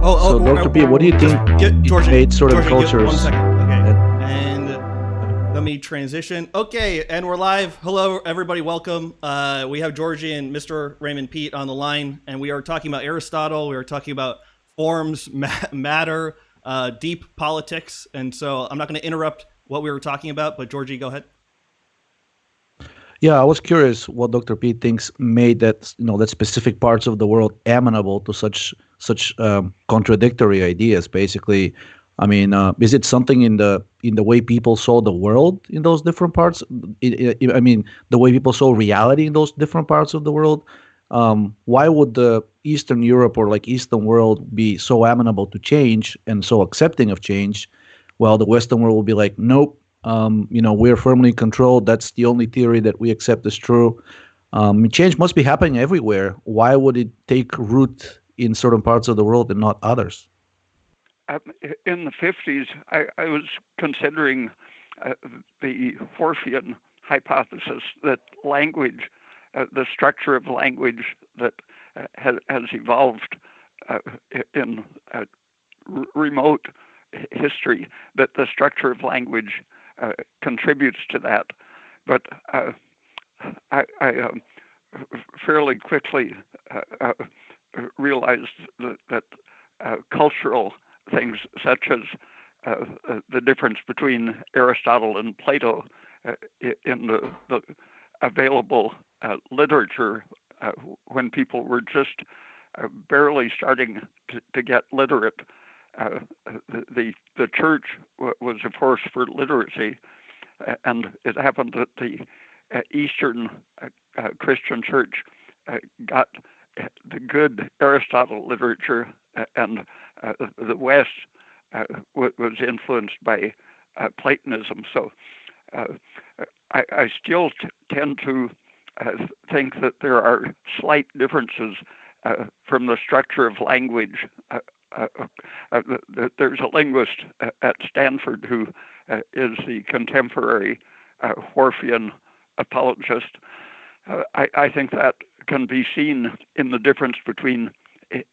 So, Dr. P, what do you think made certain cultures? 1 second. Okay. And let me transition. Okay, and we're live. Hello, everybody. Welcome. We have Georgie and Mr. Raymond Peat on the line, and we are talking about Aristotle. We are talking about forms, matter, deep politics. And so I'm not going to interrupt what we were talking about, but Georgie, go ahead. Yeah, I was curious what Dr. P thinks made that specific parts of the world amenable to such contradictory ideas. Basically, I mean, is it something in the way people saw the world in those different parts? I mean, the way people saw reality in those different parts of the world. Why would the Eastern Europe or like Eastern world be so amenable to change and so accepting of change, while the Western world will be like, nope. We're firmly controlled. That's the only theory that we accept as true. Change must be happening everywhere. Why would it take root in certain parts of the world and not others? In the 50s, I was considering the Horphian hypothesis that language, the structure of language that has evolved in remote history, that the structure of language contributes to that. But I fairly quickly realized that cultural things such as the difference between Aristotle and Plato in the available literature when people were just barely starting to get literate. The church was a force for literacy, and it happened that the Eastern Christian church got the good Aristotle literature, and the West was influenced by Platonism. So I still tend to think that there are slight differences from the structure of language. There's a linguist at Stanford who is the contemporary Horphian apologist. I think that can be seen in the difference between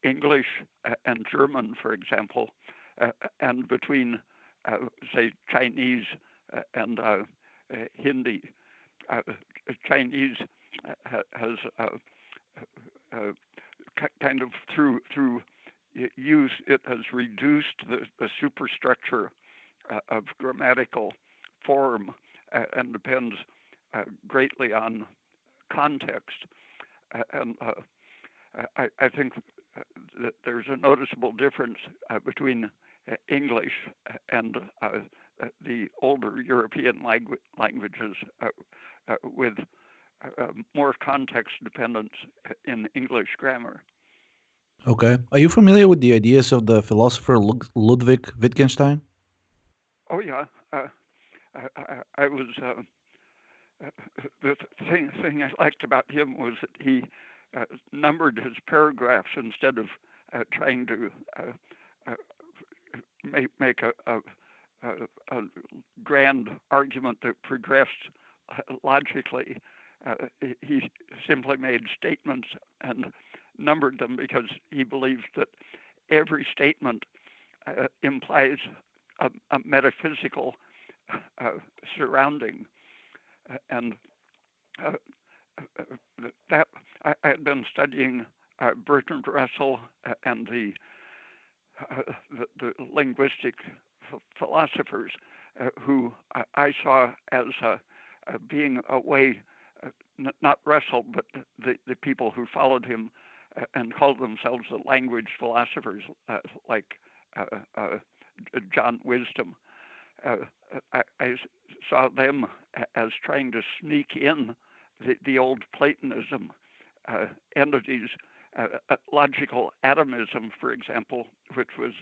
English and German, for example, and between, say, Chinese and Hindi. Chinese has kind of through use, it has reduced the superstructure of grammatical form and depends greatly on context. And I think that there's a noticeable difference between English and the older European languages with more context dependence in English grammar. Okay. Are you familiar with the ideas of the philosopher Ludwig Wittgenstein? Oh, yeah. I was... the thing I liked about him was that he numbered his paragraphs instead of trying to make a grand argument that progressed logically. He simply made statements and numbered them because he believed that every statement implies a metaphysical surrounding. And that I had been studying Bertrand Russell and the linguistic philosophers who I saw as being a way, not Russell, but the people who followed him and called themselves the language philosophers, like John Wisdom. I saw them as trying to sneak in the old Platonism entities, logical atomism, for example, which was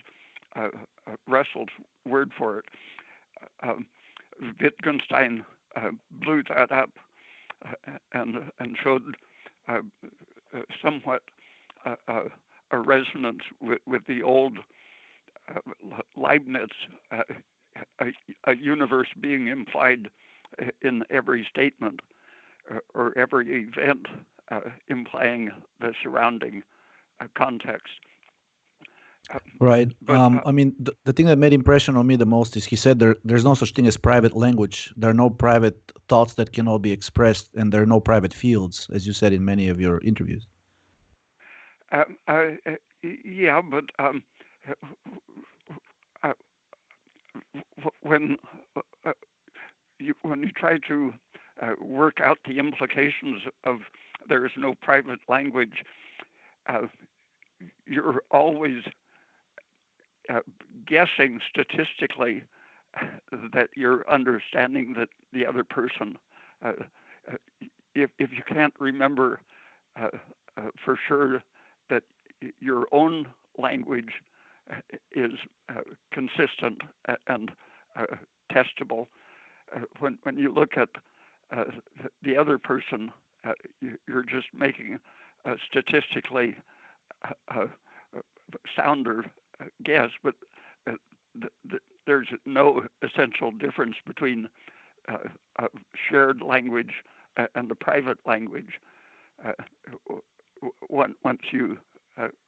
Russell's word for it. Wittgenstein blew that up and showed somewhat a resonance with the old Leibniz, a universe being implied in every statement or every event implying the surrounding context. Right. But I mean, the thing that made impression on me the most is he said there's no such thing as private language. There are no private thoughts that cannot be expressed, and there are no private fields, as you said in many of your interviews. yeah, but uh, when when you try to work out the implications of there is no private language, uh, you're always guessing statistically that you're understanding that the other person. Uh, if you can't remember for sure that your own language is consistent and testable, when you look at the other person, you're just making a statistically sounder guess, but there's no essential difference between shared language and the private language. Once you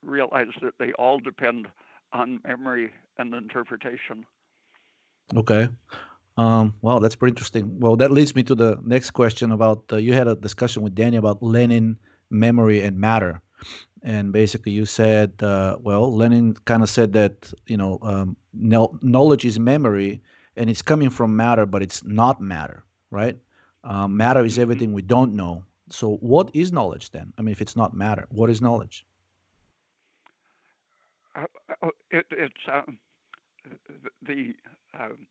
realize that they all depend on memory and interpretation. Okay. Well, that's pretty interesting. Well, that leads me to the next question about you had a discussion with Danny about Lenin, memory, and matter. And basically, you said, well, Lenin kind of said that, knowledge is memory and it's coming from matter, but it's not matter, right? Matter is Mm-hmm. everything we don't know. So, what is knowledge then? I mean, if it's not matter, what is knowledge? It's the, um,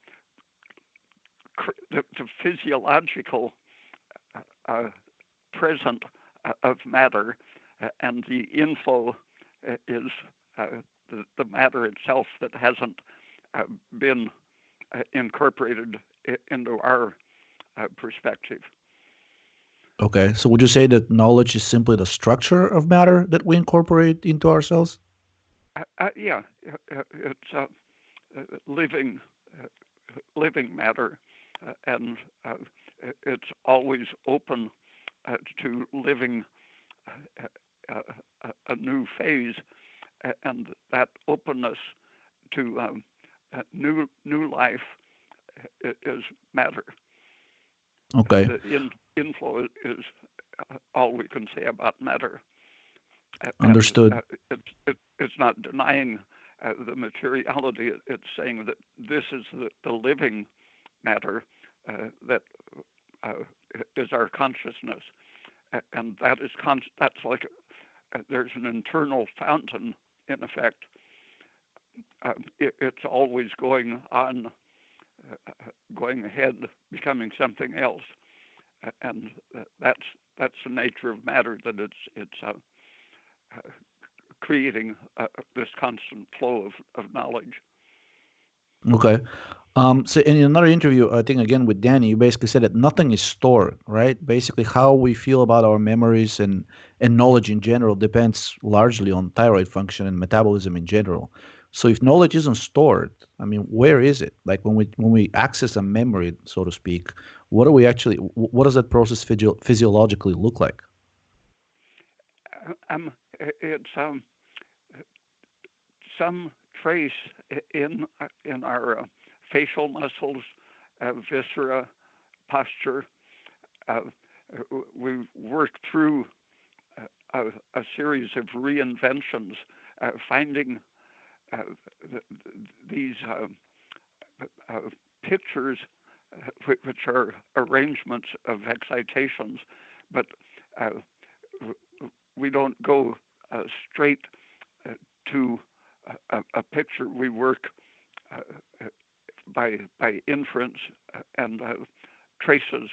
the physiological present of matter, and the info is the matter itself that hasn't been incorporated into our perspective. Okay. So, would you say that knowledge is simply the structure of matter that we incorporate into ourselves? Yeah, it's living living matter, and it's always open to living a new phase, and that openness to new life is matter. Okay. The inflow is all we can say about matter, and Understood. it's not denying the materiality. It's saying that this is the living matter that is our consciousness, and that is that's like there's an internal fountain in effect. It's always going on, going ahead, becoming something else, and that's the nature of matter. That it's creating this constant flow of knowledge. Okay. So in another interview, I think again with Danny, you basically said that nothing is stored, right? Basically, how we feel about our memories and knowledge in general depends largely on thyroid function and metabolism in general. So if knowledge isn't stored, I mean, where is it? Like when we access a memory, so to speak, what do we actually? What does that process physiologically look like? It's some trace in our facial muscles, viscera, posture. Uh, we've worked through a series of reinventions, finding these pictures, which are arrangements of excitations, but we don't go straight to a picture. We work by inference and traces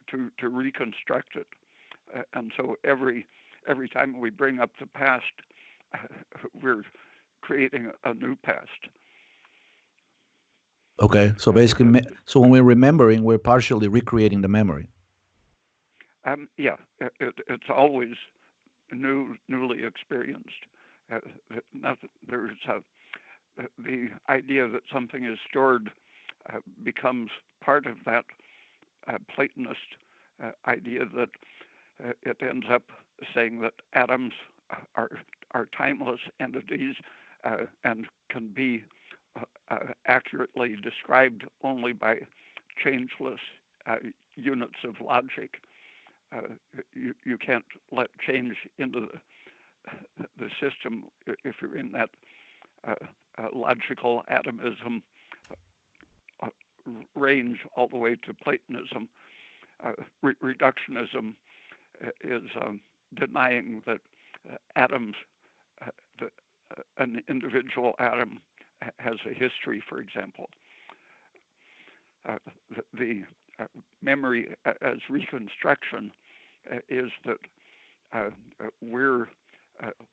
to reconstruct it. And so every time we bring up the past, we're creating a new past. Okay, so basically, so when we're remembering, we're partially recreating the memory. Yeah, it's always newly experienced. There's the idea that something is stored becomes part of that Platonist idea that it ends up saying that atoms are timeless entities, and can be accurately described only by changeless units of logic. You can't let change into the system if you're in that logical atomism range all the way to Platonism. Reductionism is denying that atoms, an individual atom has a history, for example. The memory as reconstruction is that we're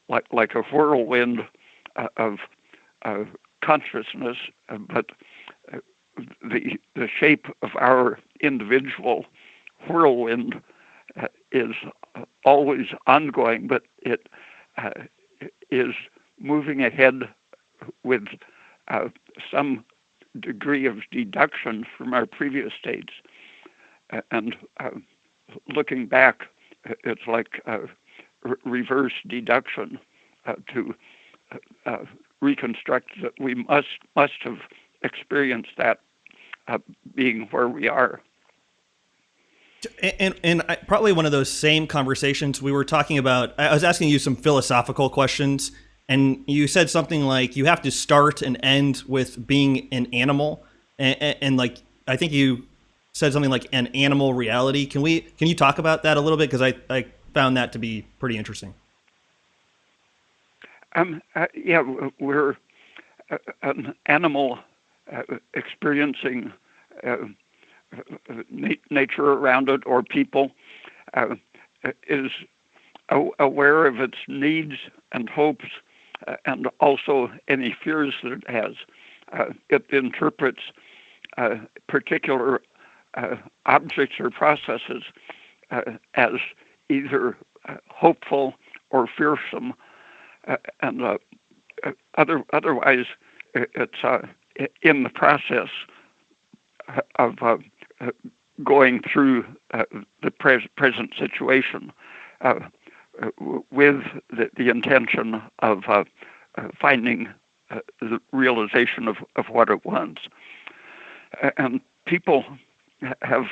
like a whirlwind of consciousness, but the shape of our individual whirlwind is always ongoing, but it is moving ahead with some degree of deduction from our previous states. And looking back, it's like reverse deduction to reconstruct that we must have experienced that being where we are. And probably one of those same conversations we were talking about, I was asking you some philosophical questions, and you said something like you have to start and end with being an animal, and like I think you said something like an animal reality. Can you talk about that a little bit, because I found that to be pretty interesting. Yeah, we're an animal experiencing nature around it, or people, is aware of its needs and hopes, and also any fears that it has. It interprets particular objects or processes as either hopeful or fearsome, and otherwise it's in the process of going through the present situation with the intention of finding the realization of what it wants. And people have,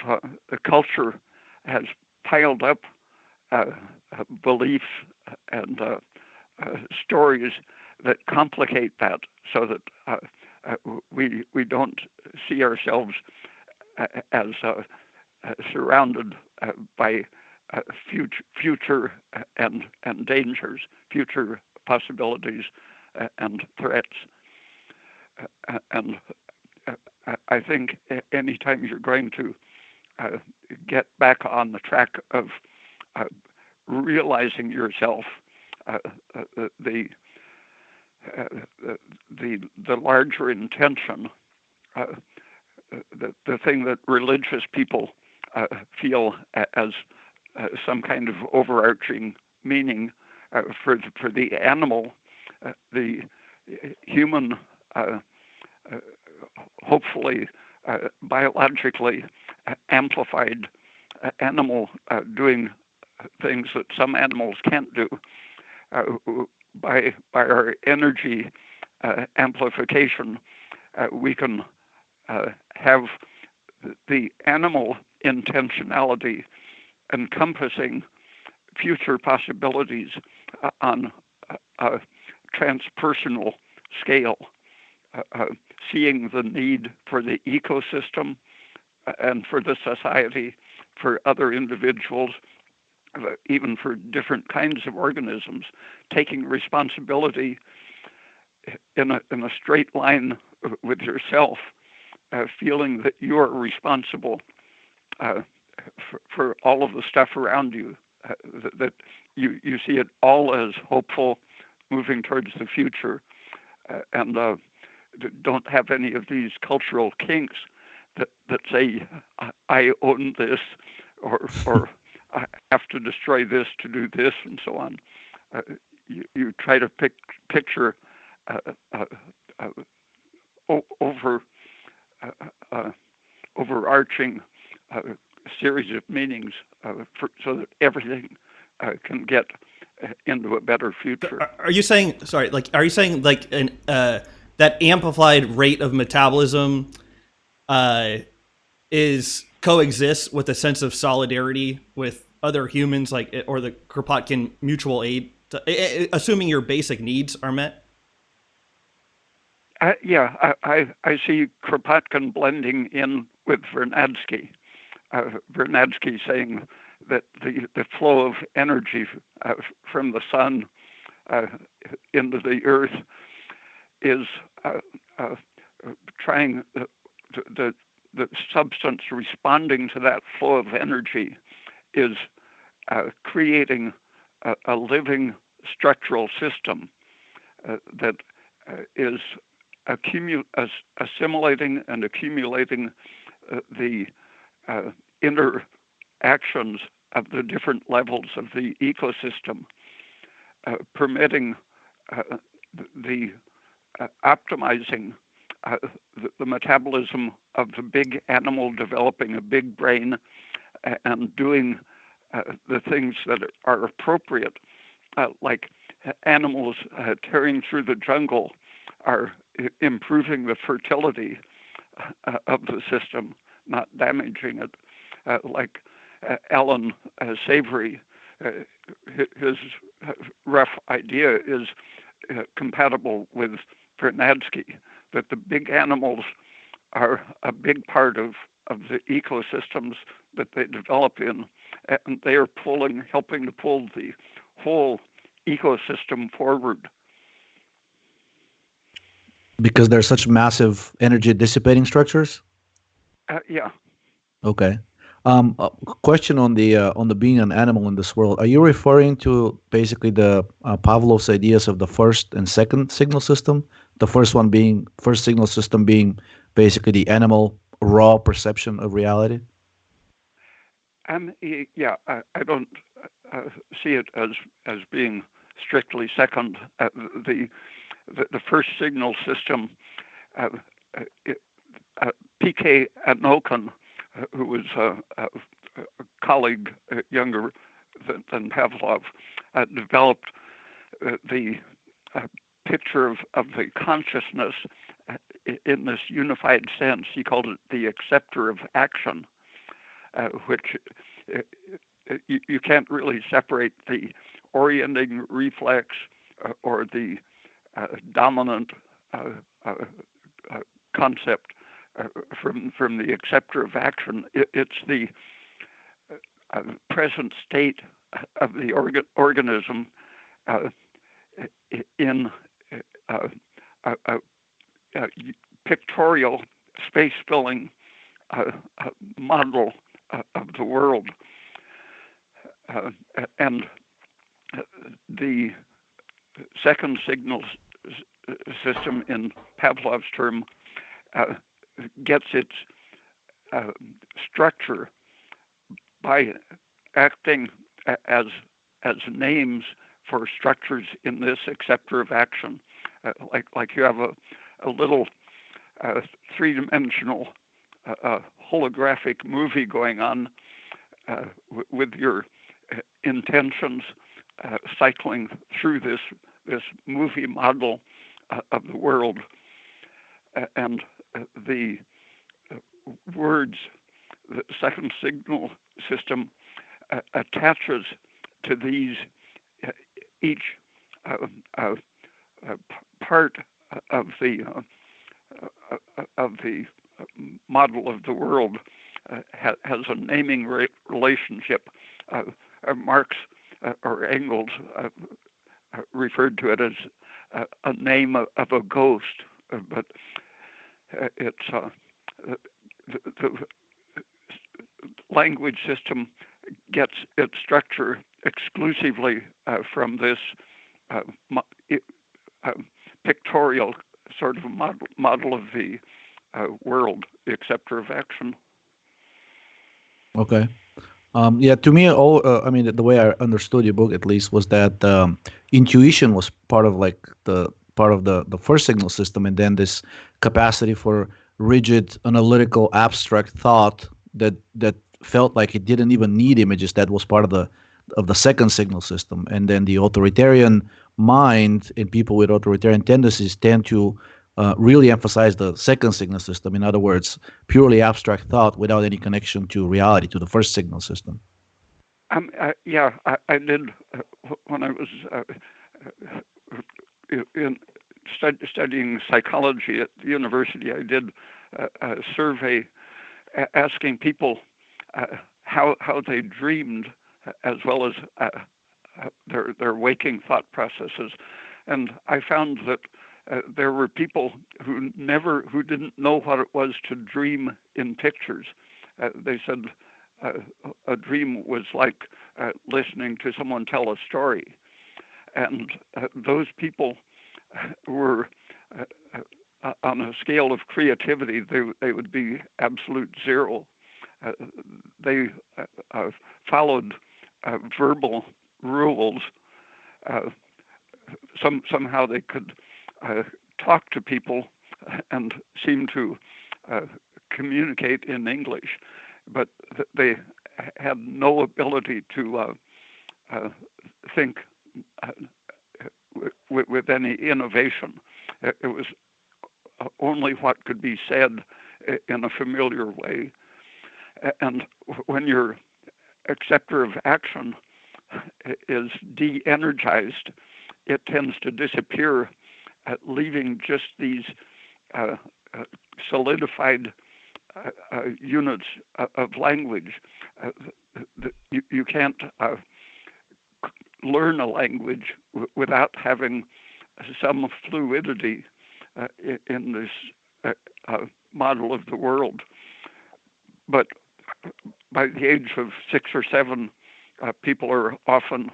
the culture has piled up beliefs and stories that complicate that, so that we don't see ourselves as surrounded by future and dangers, future possibilities and threats. And I think anytime you're going to get back on the track of realizing yourself, the larger intention, the thing that religious people feel as some kind of overarching meaning for the animal, the human, hopefully biologically amplified animal doing things that some animals can't do. By our energy amplification, we can have the animal intentionality encompassing future possibilities on a transpersonal scale, seeing the need for the ecosystem and for the society, for other individuals, even for different kinds of organisms, taking responsibility in a straight line with yourself, feeling that you are responsible for all of the stuff around you, that you see it all as hopeful, moving towards the future, and don't have any of these cultural kinks that say, I own this, or I have to destroy this to do this, and so on. You try to picture overarching series of meanings so that everything can get into a better future. Are you saying, sorry, like, are you saying like that amplified rate of metabolism is coexists with a sense of solidarity with other humans, like, or the Kropotkin mutual aid, assuming your basic needs are met? I see Kropotkin blending in with Vernadsky. Vernadsky saying that the flow of energy from the sun into the earth is trying the substance responding to that flow of energy is creating a living structural system that is assimilating and accumulating the interactions of the different levels of the ecosystem, permitting the optimizing the metabolism of the big animal developing a big brain and doing the things that are appropriate, like animals tearing through the jungle are improving the fertility of the system, not damaging it. Like Alan Savory, his rough idea is compatible with Vernadsky, that the big animals are a big part of the ecosystems that they develop in, and they are helping to pull the whole ecosystem forward. Because they're such massive energy dissipating structures? Yeah. Okay. A question on the being an animal in this world. Are you referring to basically the Pavlov's ideas of the first and second signal system? The first signal system being basically the animal raw perception of reality? Yeah, I don't see it as being strictly second. The first signal system, P.K. Anokan, who was a colleague younger than Pavlov, developed the picture of the consciousness in this unified sense. He called it the receptor of action, which you can't really separate the orienting reflex or the dominant concept from the receptor of action. It's the present state of the organism in a pictorial, space-filling model of the world. And the second signal system, in Pavlov's term, gets its structure by acting as names for structures in this receptor of action. Like you have a little three-dimensional holographic movie going on with your intentions cycling through this movie model of the world, and the words, the second signal system attaches to these each part of the model of the world has a naming relationship. Marx or Engels referred to it as a name of a ghost, but it's the language system gets its structure exclusively from this pictorial sort of model of the world, the receptor of action. Okay. Yeah, to me, I mean, the way I understood your book, at least, was that intuition was part of the first signal system, and then this capacity for rigid, analytical, abstract thought that felt like it didn't even need images. That was part of of the second signal system. And then the authoritarian mind and people with authoritarian tendencies tend to really emphasize the second signal system. In other words, purely abstract thought without any connection to reality, to the first signal system. Yeah, I did when I was studying psychology at the university. I did a survey asking people how they dreamed, as well as their waking thought processes, and I found that there were people who didn't know what it was to dream in pictures. They said a dream was like listening to someone tell a story, and those people were on a scale of creativity, they would be absolute zero. They followed verbal rules. Somehow they could talk to people and seem to communicate in English, but they had no ability to think with any innovation. It was only what could be said in a familiar way. And when your acceptor of action is de-energized, it tends to disappear, leaving just these solidified units of language. You can't learn a language without having some fluidity in this model of the world. But by the age of 6 or 7, people are often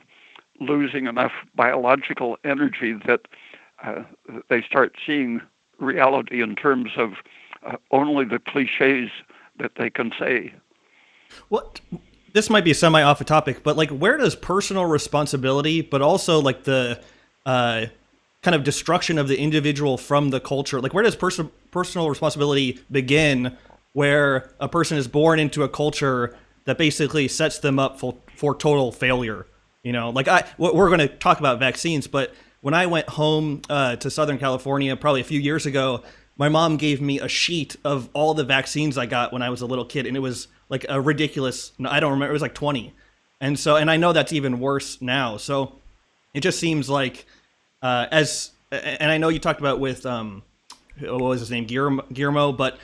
losing enough biological energy that they start seeing reality in terms of only the cliches that they can say. What? This might be semi off a topic, but like, where does personal responsibility, but also like the kind of destruction of the individual from the culture, like where does personal responsibility begin, where a person is born into a culture that basically sets them up for total failure? You know, like we're going to talk about vaccines, but when I went home to Southern California probably a few years ago, my mom gave me a sheet of all the vaccines I got when I was a little kid, and it was like a ridiculous, I don't remember, it was like 20. And I know that's even worse now. So it just seems like and I know you talked about with, what was his name, Guillermo, but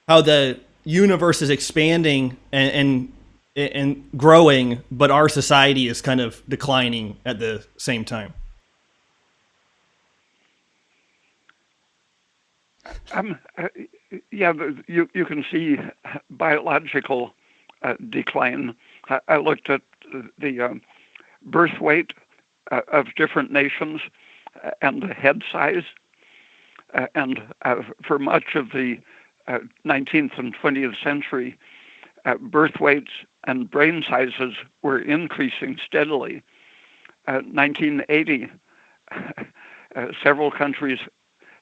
how the universe is expanding and growing, but our society is kind of declining at the same time. Yeah, you can see biological decline. I looked at the birth weight of different nations and the head size, and for much of the 19th and 20th century, birth weights and brain sizes were increasing steadily. 1980, several countries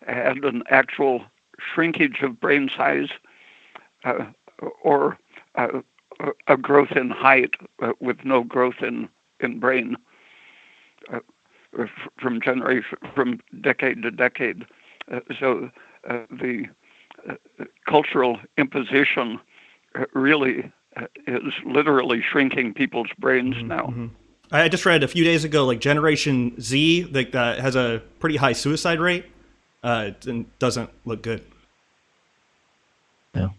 had an actual shrinkage of brain size or a growth in height with no growth in brain from decade to decade. So the cultural imposition really is literally shrinking people's brains now. Mm-hmm. I just read a few days ago, like Generation Z, like has a pretty high suicide rate. And doesn't look good. Yeah.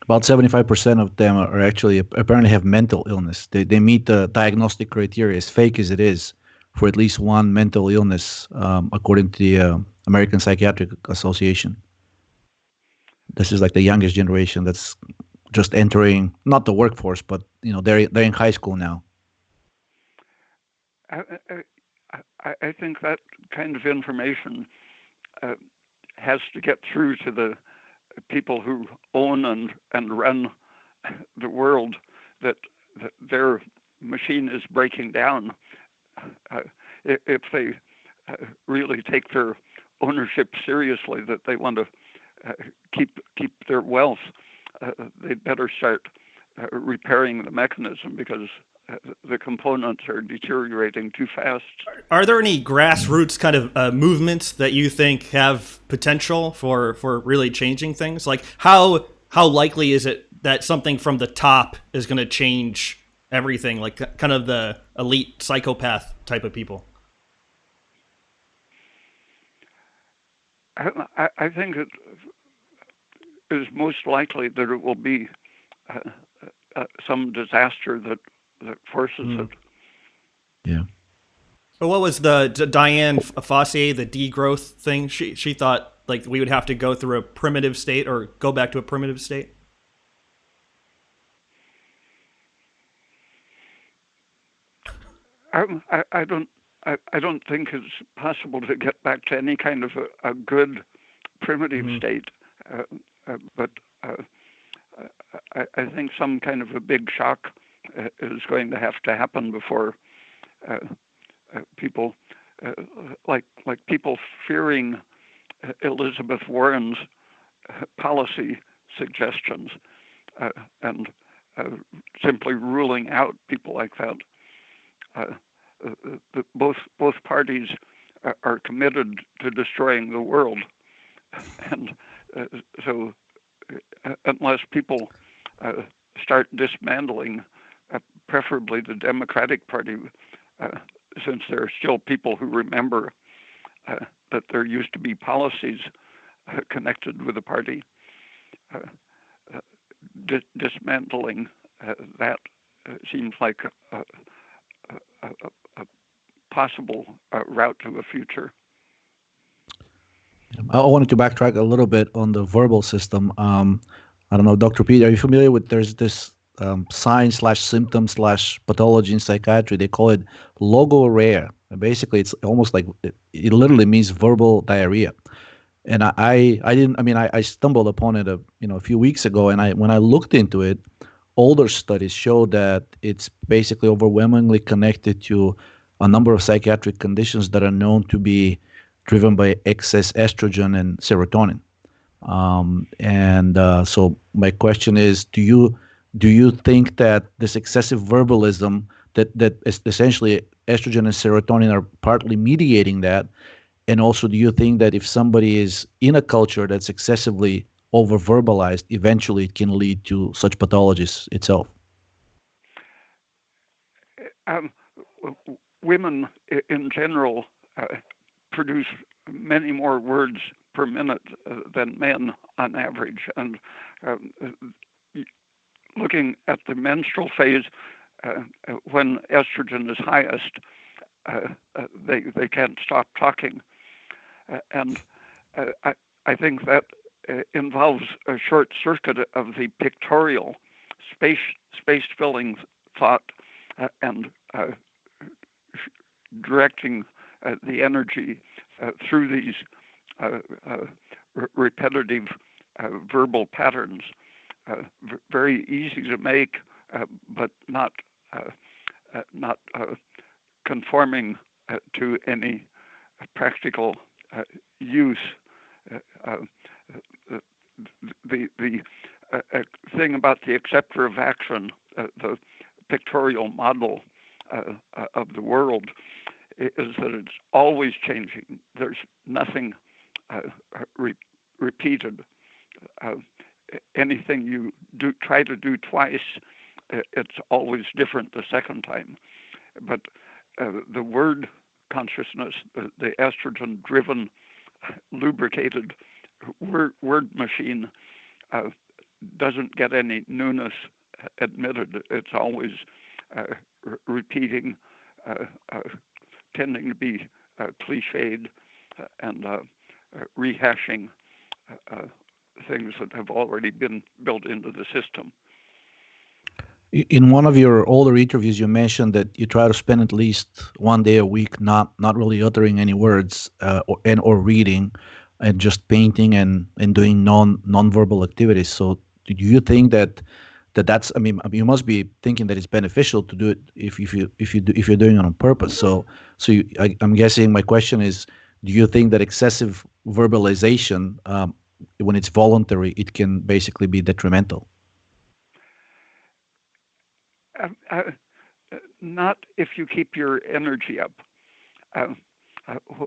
About 75% of them are actually apparently have mental illness. They meet the diagnostic criteria, as fake as it is, for at least one mental illness, according to the American Psychiatric Association. This is like the youngest generation that's just entering, not the workforce, but they're in high school now. I think that kind of information has to get through to the people who own and run the world, that their machine is breaking down. If they really take their ownership seriously, that they want to keep their wealth, they'd better start repairing the mechanism because the components are deteriorating too fast. Are there any grassroots kind of movements that you think have potential for really changing things? Like how likely is it that something from the top is going to change everything? Like kind of the elite psychopath type of people. I think it is most likely that it will be some disaster that forces it. Yeah. But what was the Diane Fossey, the degrowth thing? She thought like we would have to go through a primitive state or go back to a primitive state. I don't think it's possible to get back to any kind of a good primitive state, but I think some kind of a big shock is going to have to happen before people, like people fearing Elizabeth Warren's policy suggestions and simply ruling out people like that. Both parties are committed to destroying the world, and so unless people start dismantling, preferably the Democratic Party, since there are still people who remember that there used to be policies connected with the party, dismantling that seems like a possible route to the future. I wanted to backtrack a little bit on the verbal system. I don't know, Dr. Peat, are you familiar with, there's this sign/symptom/pathology in psychiatry. They call it logorrhea. Basically, it's almost like, it literally means verbal diarrhea. And I stumbled upon it a few weeks ago, and when I looked into it, older studies show that it's basically overwhelmingly connected to a number of psychiatric conditions that are known to be driven by excess estrogen and serotonin. So my question is, do you think that this excessive verbalism, that is essentially estrogen and serotonin are partly mediating that? And also, do you think that if somebody is in a culture that's excessively over-verbalized, eventually it can lead to such pathologies itself? Women in general produce many more words per minute than men on average. And looking at the menstrual phase, when estrogen is highest, they can't stop talking. And I think that involves a short circuit of the pictorial, space-filling thought and directing the energy through these repetitive verbal patterns. Very easy to make, but not conforming to any practical use. The thing about the receptor of action, the pictorial model of the world, is that it's always changing. There's nothing repeated. Anything you try to do twice, it's always different the second time. But the word consciousness, the estrogen-driven, lubricated word machine, doesn't get any newness admitted. It's always repeating, tending to be cliched, and rehashing things that have already been built into the system. In one of your older interviews, you mentioned that you try to spend at least one day a week not really uttering any words or reading, and just painting and doing non-verbal activities. So do you think that's, I mean, you must be thinking that it's beneficial to do it if you're doing it on purpose. So I'm guessing my question is, do you think that excessive verbalization, when it's voluntary, it can basically be detrimental? Not if you keep your energy up.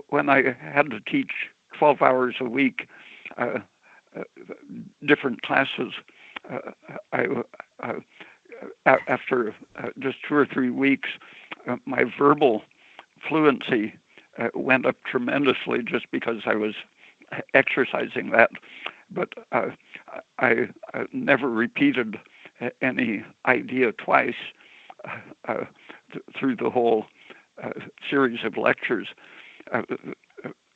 When I had to teach 12 hours a week, different classes, after just 2 or 3 weeks, my verbal fluency went up tremendously just because I was exercising that. But I never repeated any idea twice through the whole series of lectures.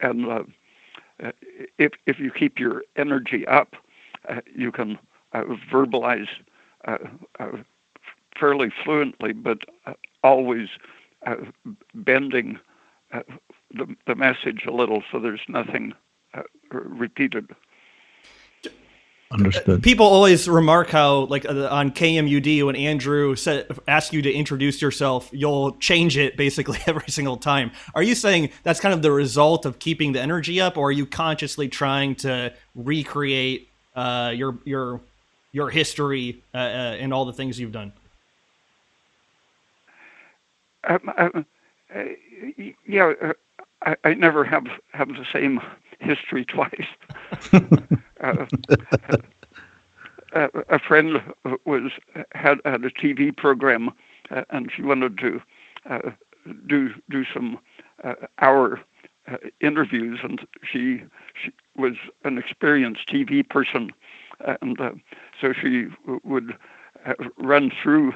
And if you keep your energy up, you can verbalize fairly fluently, but always bending the message a little so there's nothing repeated. Understood. People always remark how, like on KMUD, when Andrew asks you to introduce yourself, you'll change it basically every single time. Are you saying that's kind of the result of keeping the energy up, or are you consciously trying to recreate your history and all the things you've done? Yeah, I never have the same history twice. A friend had a TV program, and she wanted to do some hour interviews, and she was an experienced TV person, and so she would run through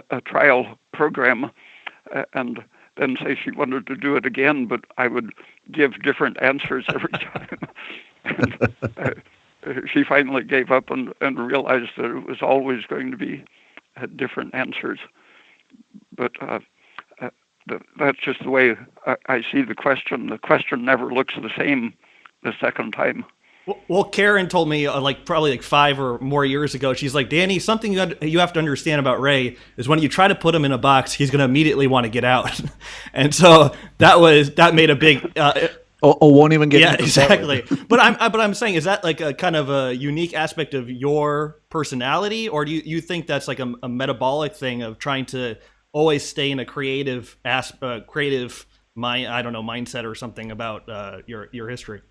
a trial program, and then say she wanted to do it again, but I would give different answers every time. And, she finally gave up and realized that it was always going to be different answers. But that's just the way I see the question. The question never looks the same the second time. Well, Karen told me probably like 5 or more years ago, she's like, Danny, something you have to understand about Ray is when you try to put him in a box, he's going to immediately want to get out. And so that made a big... or won't even get yeah, exactly. But I'm saying, is that like a kind of a unique aspect of your personality, or do you think that's like a metabolic thing of trying to always stay in a creative mindset or something about your history?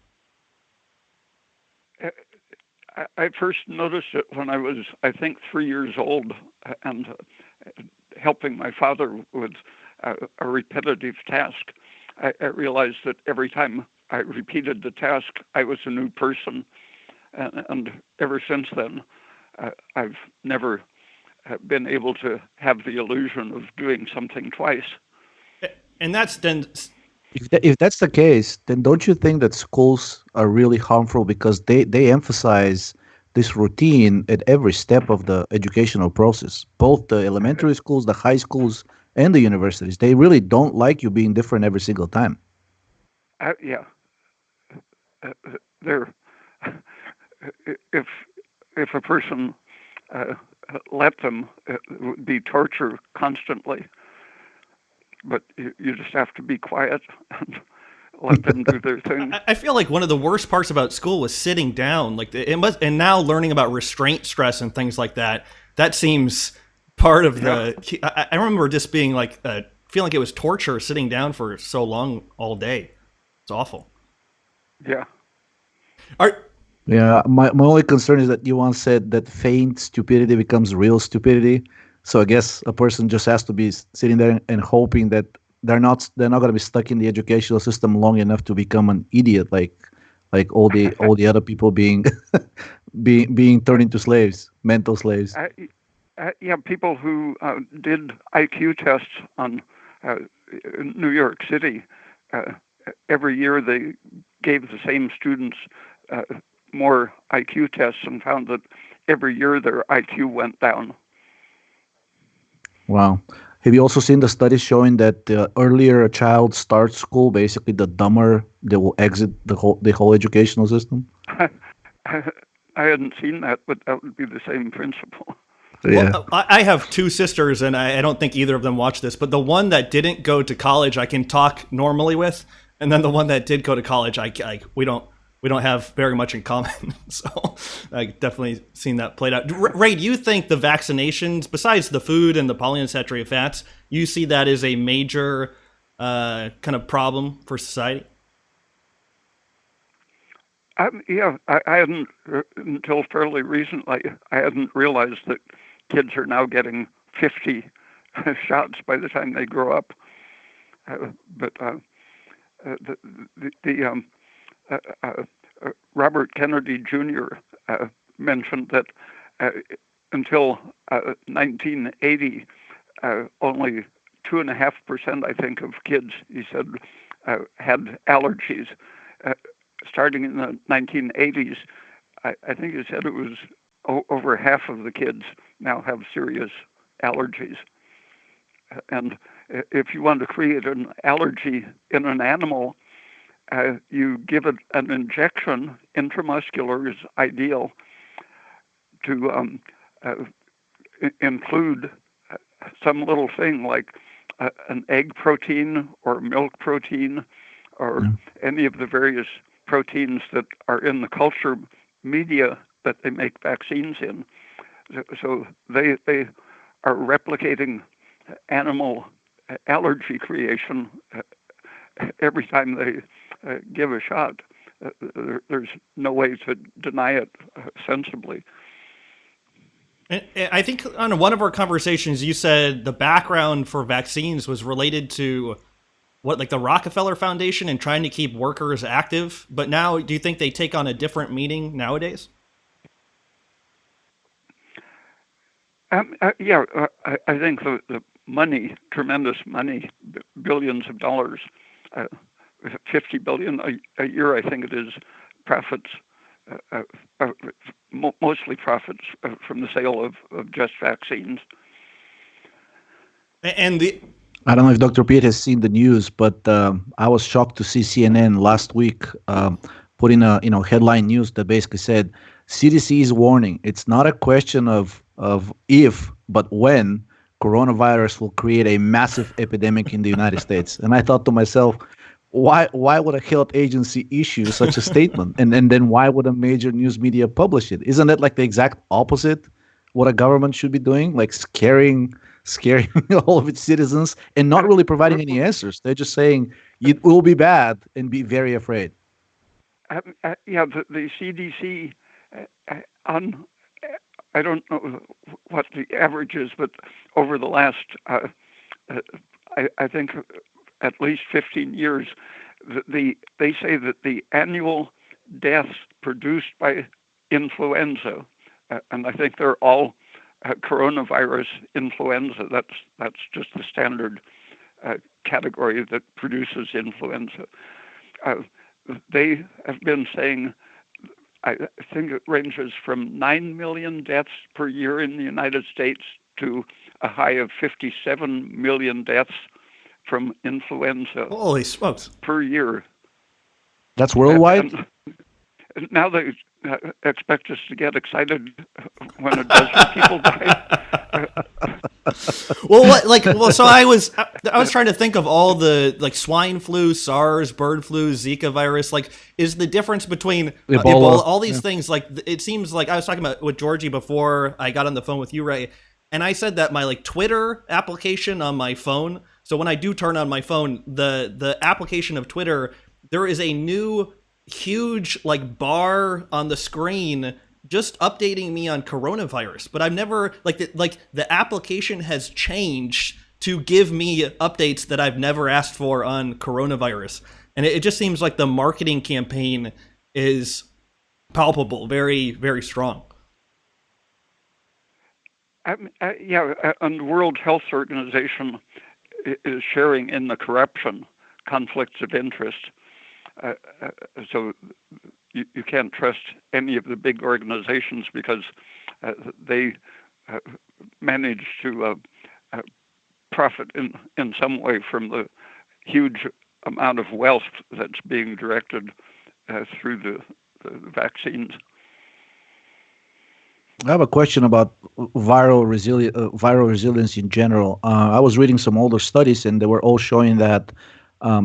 I first noticed it when I was, I think, 3 years old, and helping my father with a repetitive task. I realized that every time I repeated the task, I was a new person. And ever since then, I've never been able to have the illusion of doing something twice. And that's then... If that's the case, then don't you think that schools are really harmful because they emphasize this routine at every step of the educational process, both the elementary schools, the high schools, and the universities? They really don't like you being different every single time. Yeah. If a person let them, it would be torture constantly. But you just have to be quiet and let them do their thing. I feel like one of the worst parts about school was sitting down. And now learning about restraint stress and things like that. That seems part of the. I remember just being like, feeling like it was torture sitting down for so long all day. It's awful. Yeah. Yeah. My only concern is that you once said that feigned stupidity becomes real stupidity. So I guess a person just has to be sitting there and hoping that they're not going to be stuck in the educational system long enough to become an idiot, like all the other people being turned into slaves, mental slaves. Yeah, people who did IQ tests on New York City, every year they gave the same students more IQ tests and found that every year their IQ went down. Wow. Have you also seen the studies showing that the earlier a child starts school, basically the dumber they will exit the whole educational system? I hadn't seen that, but that would be the same principle. Yeah. Well, I have 2 sisters, and I don't think either of them watch this, but the one that didn't go to college, I can talk normally with, and then the one that did go to college, we don't have very much in common. So I definitely seen that played out. Ray, do you think the vaccinations, besides the food and the polyunsaturated fats, you see that as a major kind of problem for society? Yeah, I hadn't, until fairly recently, I hadn't realized that kids are now getting 50 shots by the time they grow up. But Robert Kennedy Jr. Mentioned that until 1980, only 2.5%, I think, of kids, he said, had allergies. Starting in the 1980s, I think he said it was over half of the kids now have serious allergies. And if you want to create an allergy in an animal, you give it an injection. Intramuscular is ideal to include some little thing like an egg protein or milk protein or any of the various proteins that are in the culture media that they make vaccines in. So they are replicating animal allergy creation every time they give a shot. There's no way to deny it sensibly. I think on one of our conversations, you said the background for vaccines was related to like the Rockefeller Foundation and trying to keep workers active. But now, do you think they take on a different meaning nowadays? Yeah, I think the money, tremendous money, billions of dollars, 50 billion a year, I think it is, profits, mostly profits from the sale of just vaccines. And I don't know if Dr. Peat has seen the news, but I was shocked to see CNN last week putting a headline news that basically said CDC is warning it's not a question of if but when coronavirus will create a massive epidemic in the United States. And I thought to myself, why would a health agency issue such a statement? And then why would a major news media publish it? Isn't that like the exact opposite what a government should be doing? Like scaring all of its citizens and not really providing any answers. They're just saying it will be bad and be very afraid. Yeah, the CDC I don't know what the average is, but over the last, I think, at least 15 years, they say that the annual deaths produced by influenza, and I think they're all coronavirus influenza. That's just the standard category that produces influenza. They have been saying, I think it ranges from 9 million deaths per year in the United States to a high of 57 million deaths from influenza. Holy smokes. Per year. That's worldwide? And now they expect us to get excited when a dozen people die. So I was trying to think of all the like swine flu, SARS, bird flu, Zika virus. Like, is the difference between Ebola, all these things? Like, it seems like I was talking about with Georgie before I got on the phone with you, Ray, and I said that my like Twitter application on my phone. So when I do turn on my phone, the application of Twitter, there is a new huge like bar on the screen just updating me on coronavirus, but I've never the application has changed to give me updates that I've never asked for on coronavirus. And it just seems like the marketing campaign is palpable, very, very strong. Yeah, and the World Health Organization is sharing in the corruption, conflicts of interest. So you can't trust any of the big organizations because they manage to profit in some way from the huge amount of wealth that's being directed through the vaccines. I have a question about viral resilience in general. I was reading some older studies, and they were all showing that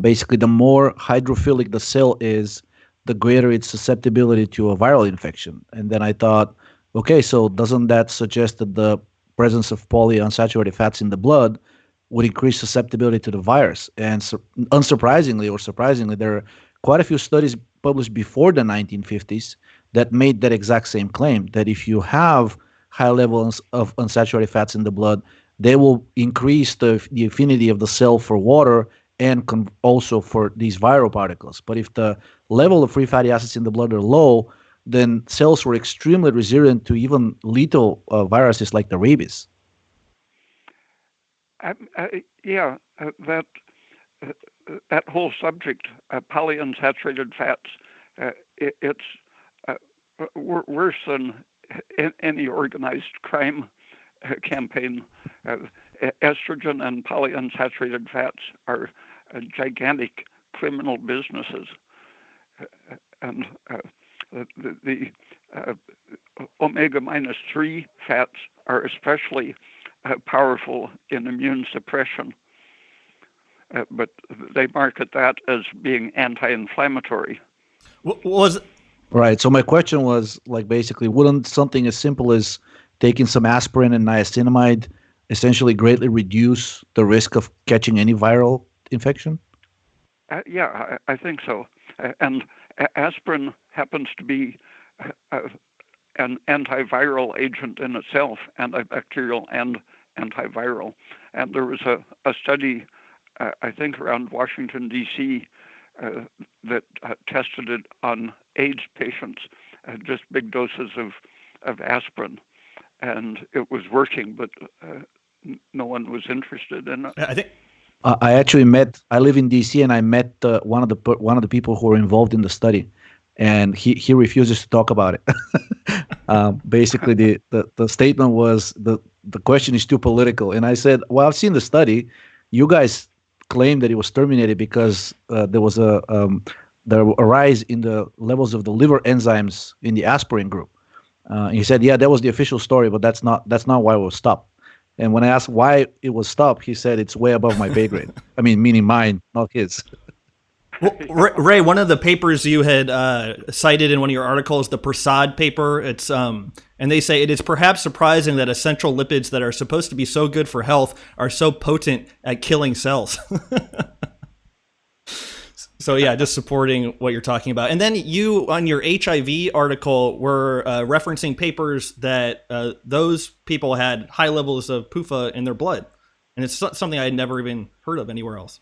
basically the more hydrophilic the cell is, the greater its susceptibility to a viral infection. And then I thought, okay, so doesn't that suggest that the presence of polyunsaturated fats in the blood would increase susceptibility to the virus? And unsurprisingly or surprisingly, there are quite a few studies published before the 1950s that made that exact same claim, that if you have high levels of unsaturated fats in the blood, they will increase the affinity of the cell for water and also for these viral particles. But if the level of free fatty acids in the blood are low, then cells were extremely resilient to even lethal viruses like the rabies. Yeah, that whole subject, polyunsaturated fats, it's worse than any organized crime campaign. Estrogen and polyunsaturated fats are gigantic criminal businesses, and the omega-3 fats are especially powerful in immune suppression, but they market that as being anti-inflammatory. Right. So my question was, like, basically, wouldn't something as simple as taking some aspirin and niacinamide essentially greatly reduce the risk of catching any viral infection? Yeah, I think so. And aspirin happens to be an antiviral agent in itself, antibacterial and antiviral. And there was a study, I think around Washington, D.C., that tested it on AIDS patients, just big doses of aspirin. And it was working, but no one was interested in it. I think I live in DC, and I met one of the people who were involved in the study, and he refuses to talk about it. Basically, the statement was the question is too political, and I said, well, I've seen the study. You guys claim that it was terminated because there was a rise in the levels of the liver enzymes in the aspirin group. He said, yeah, that was the official story, but that's not why it was stopped. And when I asked why it was stopped, he said it's way above my pay grade. I mean, meaning mine, not his. Well, Ray, one of the papers you had cited in one of your articles, the Prasad paper, it's and they say it is perhaps surprising that essential lipids that are supposed to be so good for health are so potent at killing cells. So yeah, just supporting what you're talking about. And then you, on your HIV article, were referencing papers that those people had high levels of PUFA in their blood. And it's something I had never even heard of anywhere else.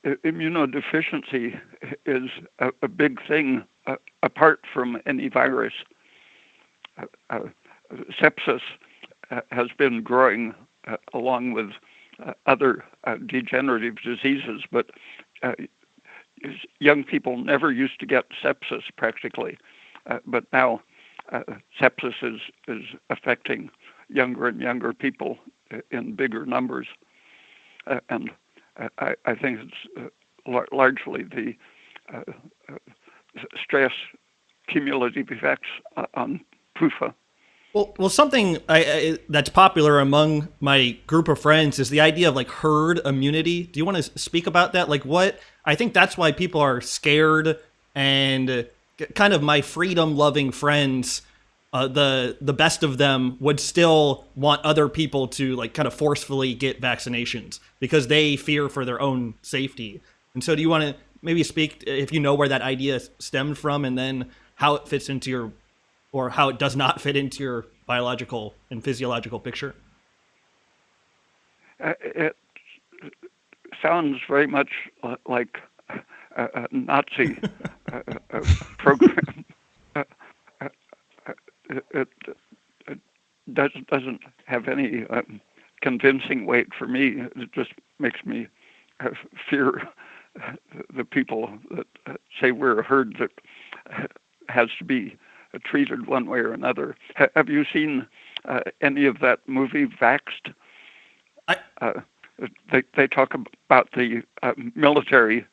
Immunodeficiency is a big thing apart from any virus. Sepsis has been growing along with other degenerative diseases, but young people never used to get sepsis practically, but now sepsis is affecting younger and younger people in bigger numbers, and I think it's largely the stress cumulative effects on PUFA. Well, something that's popular among my group of friends is the idea of like herd immunity. Do you want to speak about that? Like I think that's why people are scared, and kind of my freedom-loving friends, the best of them would still want other people to like kind of forcefully get vaccinations because they fear for their own safety. And so do you want to maybe speak, if you know where that idea stemmed from, and then how it fits into your, or how it does not fit into your biological and physiological picture? It sounds very much like a Nazi program. It doesn't have any convincing weight for me. It just makes me fear the people that say we're a herd that has to be treated one way or another. Have you seen any of that movie, Vaxxed? They talk about the military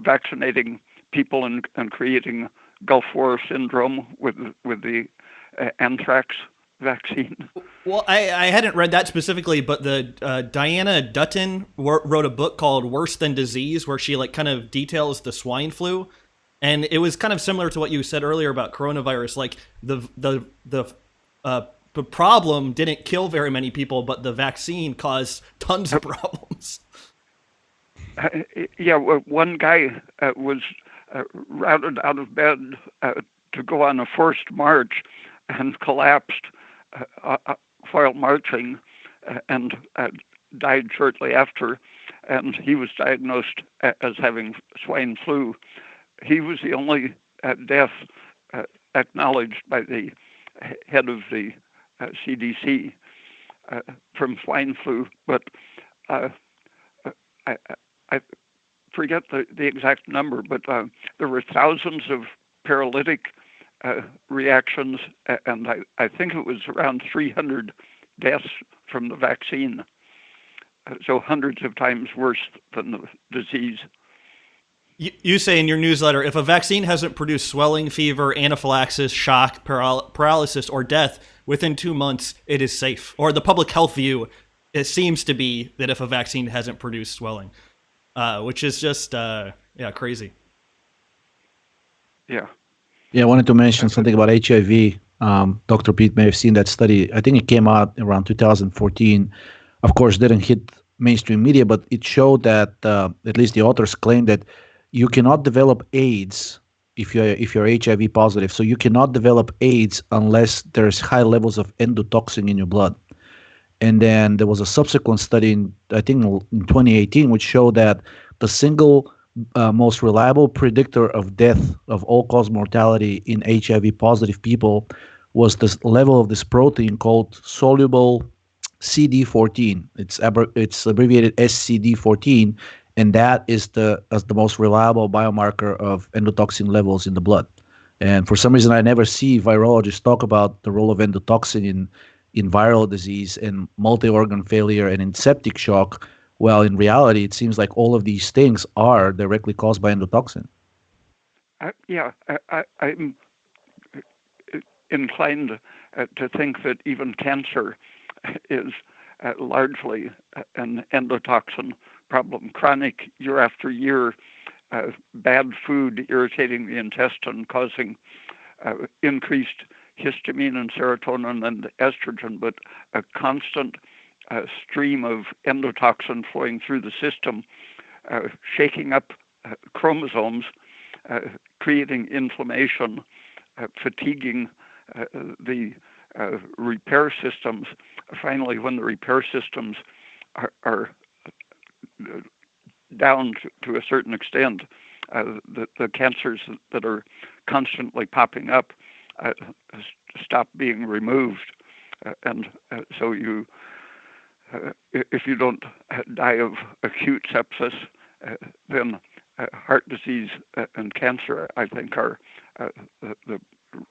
vaccinating people and creating Gulf War syndrome with the anthrax vaccine. Well, I hadn't read that specifically, but the Diana Dutton wrote a book called Worse Than Disease, where she kind of details the swine flu. And it was kind of similar to what you said earlier about coronavirus. Like the problem didn't kill very many people, but the vaccine caused tons of problems. Yeah, one guy was routed out of bed to go on a forced march and collapsed while marching and died shortly after. And he was diagnosed as having swine flu. He was the only death acknowledged by the head of the CDC from swine flu, but I forget the exact number, but there were thousands of paralytic reactions, and I think it was around 300 deaths from the vaccine, so hundreds of times worse than the disease. You say in your newsletter, if a vaccine hasn't produced swelling, fever, anaphylaxis, shock, paralysis, or death within 2 months, it is safe. Or the public health view, it seems to be that if a vaccine hasn't produced swelling, which is just, crazy. Yeah. Yeah, I wanted to mention something about HIV. Dr. Peat may have seen that study. I think it came out around 2014. Of course, didn't hit mainstream media, but it showed that at least the authors claim that you cannot develop AIDS if you're HIV positive. So you cannot develop AIDS unless there's high levels of endotoxin in your blood. And then there was a subsequent study I think in 2018, which showed that the single most reliable predictor of death of all-cause mortality in HIV positive people was the level of this protein called soluble CD14. It's abbreviated SCD14, and that is the most reliable biomarker of endotoxin levels in the blood. And for some reason, I never see virologists talk about the role of endotoxin in viral disease and multi-organ failure and in septic shock. Well, in reality, it seems like all of these things are directly caused by endotoxin. I'm inclined to think that even cancer is largely an endotoxin problem. Chronic, year after year, bad food irritating the intestine, causing increased histamine and serotonin and estrogen, but a constant stream of endotoxin flowing through the system, shaking up chromosomes, creating inflammation, fatiguing the repair systems. Finally, when the repair systems are down to a certain extent, the cancers that are constantly popping up stop being removed. And so if you don't die of acute sepsis, then heart disease and cancer, I think, are the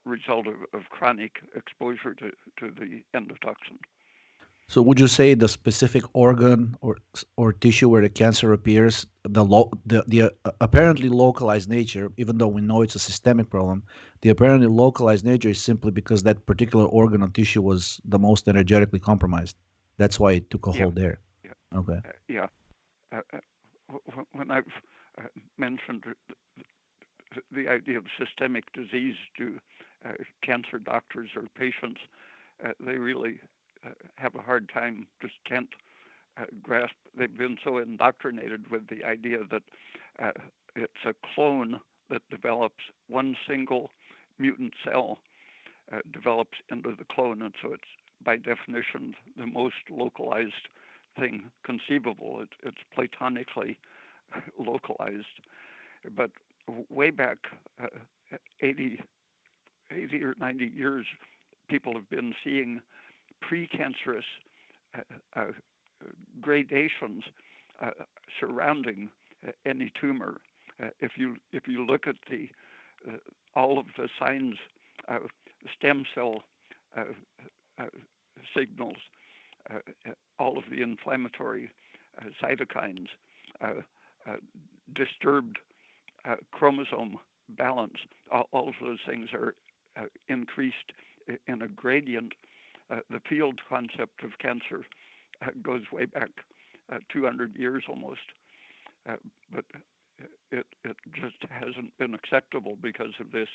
result of chronic exposure to the endotoxin. So would you say the specific organ or tissue where the cancer appears, the apparently localized nature, even though we know it's a systemic problem, the apparently localized nature is simply because that particular organ or tissue was the most energetically compromised? That's why it took a hold there. Yeah. Okay. When I've mentioned the idea of systemic disease to cancer doctors or patients, they really have a hard time, just can't grasp. They've been so indoctrinated with the idea that it's a clone that develops one single mutant cell, develops into the clone, and so it's by definition the most localized thing conceivable. It's platonically localized. But way back 80 or 90 years, people have been seeing precancerous gradations surrounding any tumor. If you look at all of the signs, stem cell signals, all of the inflammatory cytokines, disturbed chromosome balance, all of those things are increased in a gradient the field concept of cancer goes way back 200 years almost, but it just hasn't been acceptable because of this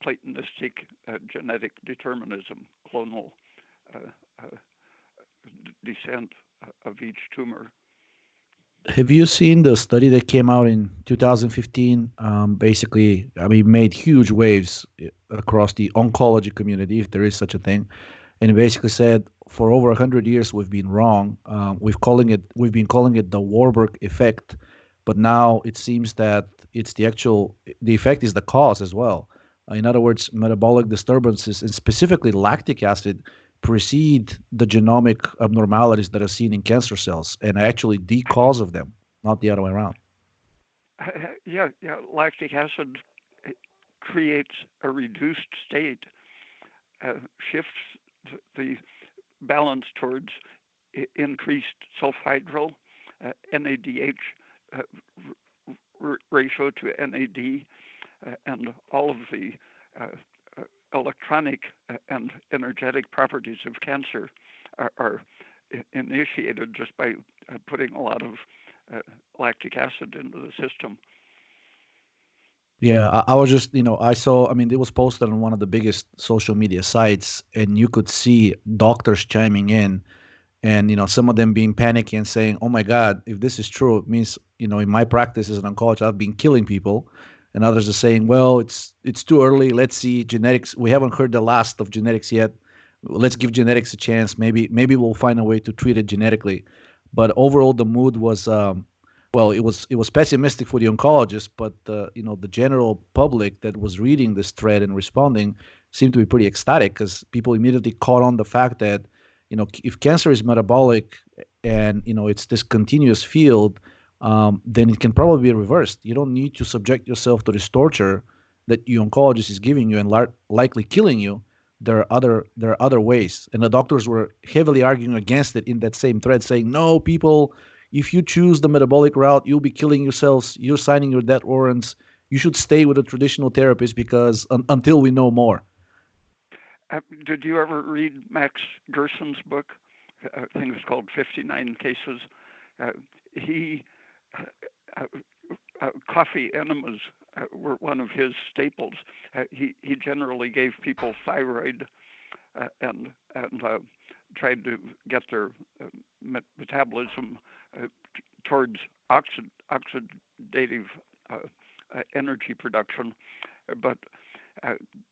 Platonistic genetic determinism, clonal descent of each tumor. Have you seen the study that came out in 2015? Basically, I mean, made huge waves across the oncology community, if there is such a thing, and it basically said for over 100 years we've been wrong. We've been calling it the Warburg effect, but now it seems that it's the effect is the cause as well. In other words, metabolic disturbances, and specifically lactic acid, precede the genomic abnormalities that are seen in cancer cells and are actually the cause of them, not the other way around. Yeah. Lactic acid creates a reduced state, shifts the balance towards increased sulfhydryl, NADH ratio to NAD, and all of the electronic and energetic properties of cancer are initiated just by putting a lot of lactic acid into the system. Yeah, I was just, I saw, I mean, it was posted on one of the biggest social media sites, and you could see doctors chiming in, and, some of them being panicky and saying, oh my God, if this is true, it means, in my practice as an oncologist, I've been killing people. And others are saying, well, it's too early. Let's see genetics. We haven't heard the last of genetics yet. Let's give genetics a chance. Maybe we'll find a way to treat it genetically. But overall, the mood was, it was pessimistic for the oncologist, but the general public that was reading this thread and responding seemed to be pretty ecstatic because people immediately caught on the fact that, if cancer is metabolic and, it's this continuous field, then it can probably be reversed. You don't need to subject yourself to this torture that your oncologist is giving you and likely killing you. There are other ways, and the doctors were heavily arguing against it in that same thread, saying, "No, people, if you choose the metabolic route, you'll be killing yourselves. You're signing your death warrants. You should stay with a traditional therapist because until we know more." Did you ever read Max Gerson's book? I think it's called 59 Cases. Coffee enemas were one of his staples. He generally gave people thyroid and tried to get their metabolism towards oxidative energy production, but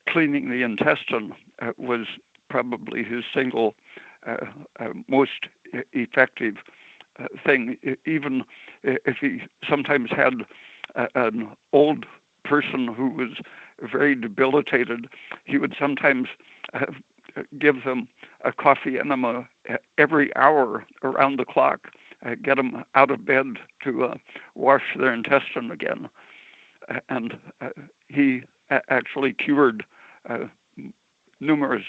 cleaning the intestine was probably his single most effective thing. Even if he sometimes had an old person who was very debilitated, he would sometimes give them a coffee enema every hour around the clock, get them out of bed to wash their intestine again. And he actually cured numerous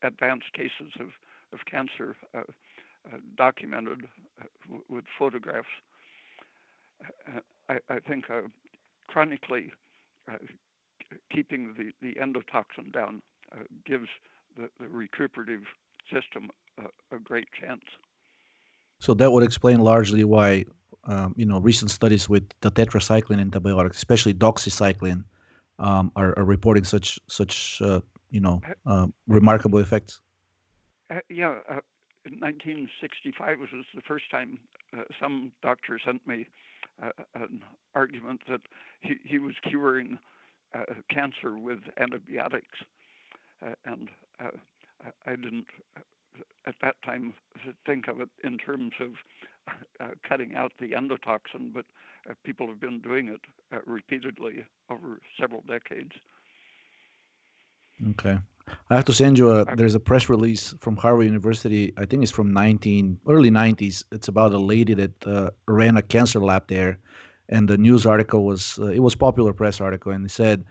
advanced cases of cancer, documented with photographs. I think chronically keeping the endotoxin down gives the recuperative system a great chance. So that would explain largely why, recent studies with the tetracycline antibiotics, especially doxycycline, are reporting such remarkable effects. In 1965 was the first time some doctor sent me an argument that he was curing cancer with antibiotics, and I didn't at that time think of it in terms of cutting out the endotoxin, but people have been doing it repeatedly over several decades. Okay. I have to send you there's a press release from Harvard University. I think it's from early 90s. It's about a lady that ran a cancer lab there. And the news article it was popular press article. And it said,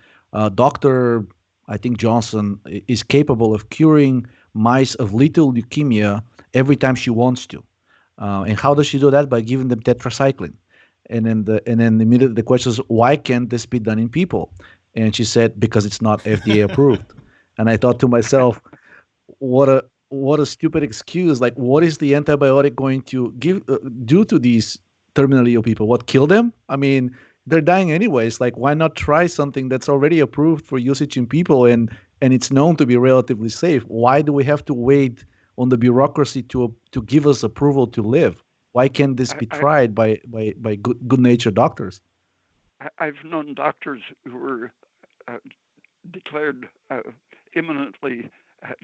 Dr. I think Johnson is capable of curing mice of lethal leukemia every time she wants to. And how does she do that? By giving them tetracycline. And then immediately the question is, why can't this be done in people? And she said, because it's not FDA approved. And I thought to myself, what a stupid excuse. Like, what is the antibiotic going to do to these terminally ill people? What, kill them? I mean, they're dying anyways. Like, why not try something that's already approved for usage in people and it's known to be relatively safe? Why do we have to wait on the bureaucracy to give us approval to live? Why can't this be tried by good natured doctors? I've known doctors who were declared imminently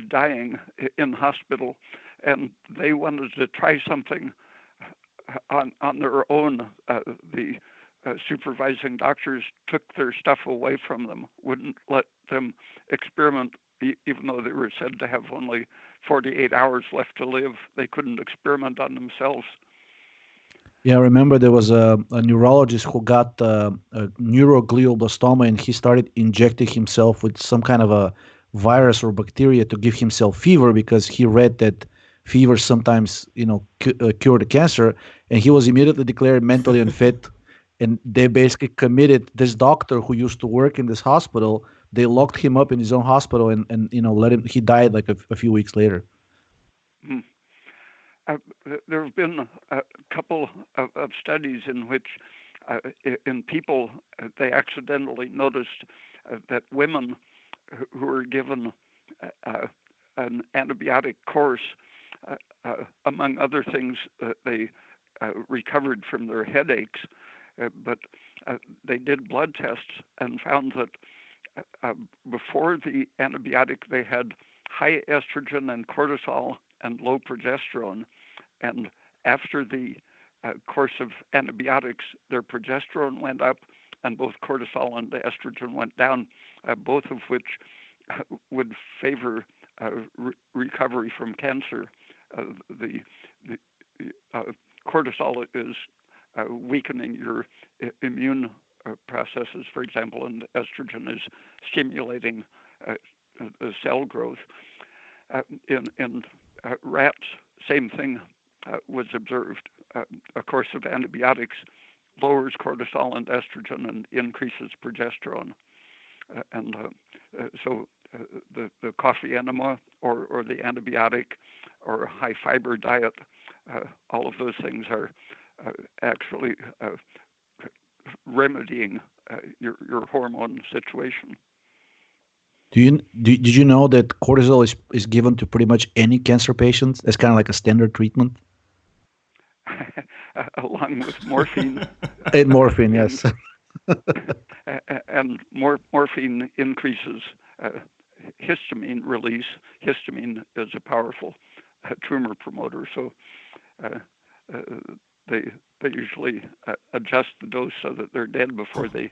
dying in hospital, and they wanted to try something on their own. The supervising doctors took their stuff away from them, wouldn't let them experiment, even though they were said to have only 48 hours left to live. They couldn't experiment on themselves. Yeah, I remember there was a neurologist who got a neuroglioblastoma, and he started injecting himself with some kind of a virus or bacteria to give himself fever because he read that fever sometimes, cure the cancer, and he was immediately declared mentally unfit. And they basically committed this doctor who used to work in this hospital. They locked him up in his own hospital and let him. He died like a few weeks later. Hmm. There have been a couple of studies in which, in people, they accidentally noticed that women who were given an antibiotic course, among other things, they recovered from their headaches, but they did blood tests and found that before the antibiotic they had high estrogen and cortisol and low progesterone, and after the course of antibiotics, their progesterone went up and both cortisol and the estrogen went down, both of which would favor recovery from cancer. The cortisol is weakening your immune processes, for example, and estrogen is stimulating cell growth. In rats, same thing was observed. A course of antibiotics lowers cortisol and estrogen and increases progesterone. So the coffee enema or the antibiotic or a high fiber diet, all of those things are actually remedying your hormone situation. Did you know that cortisol is given to pretty much any cancer patients as kind of like a standard treatment? Along with morphine. And morphine, yes. And morphine increases histamine release. Histamine is a powerful tumor promoter, so they usually adjust the dose so that they're dead before they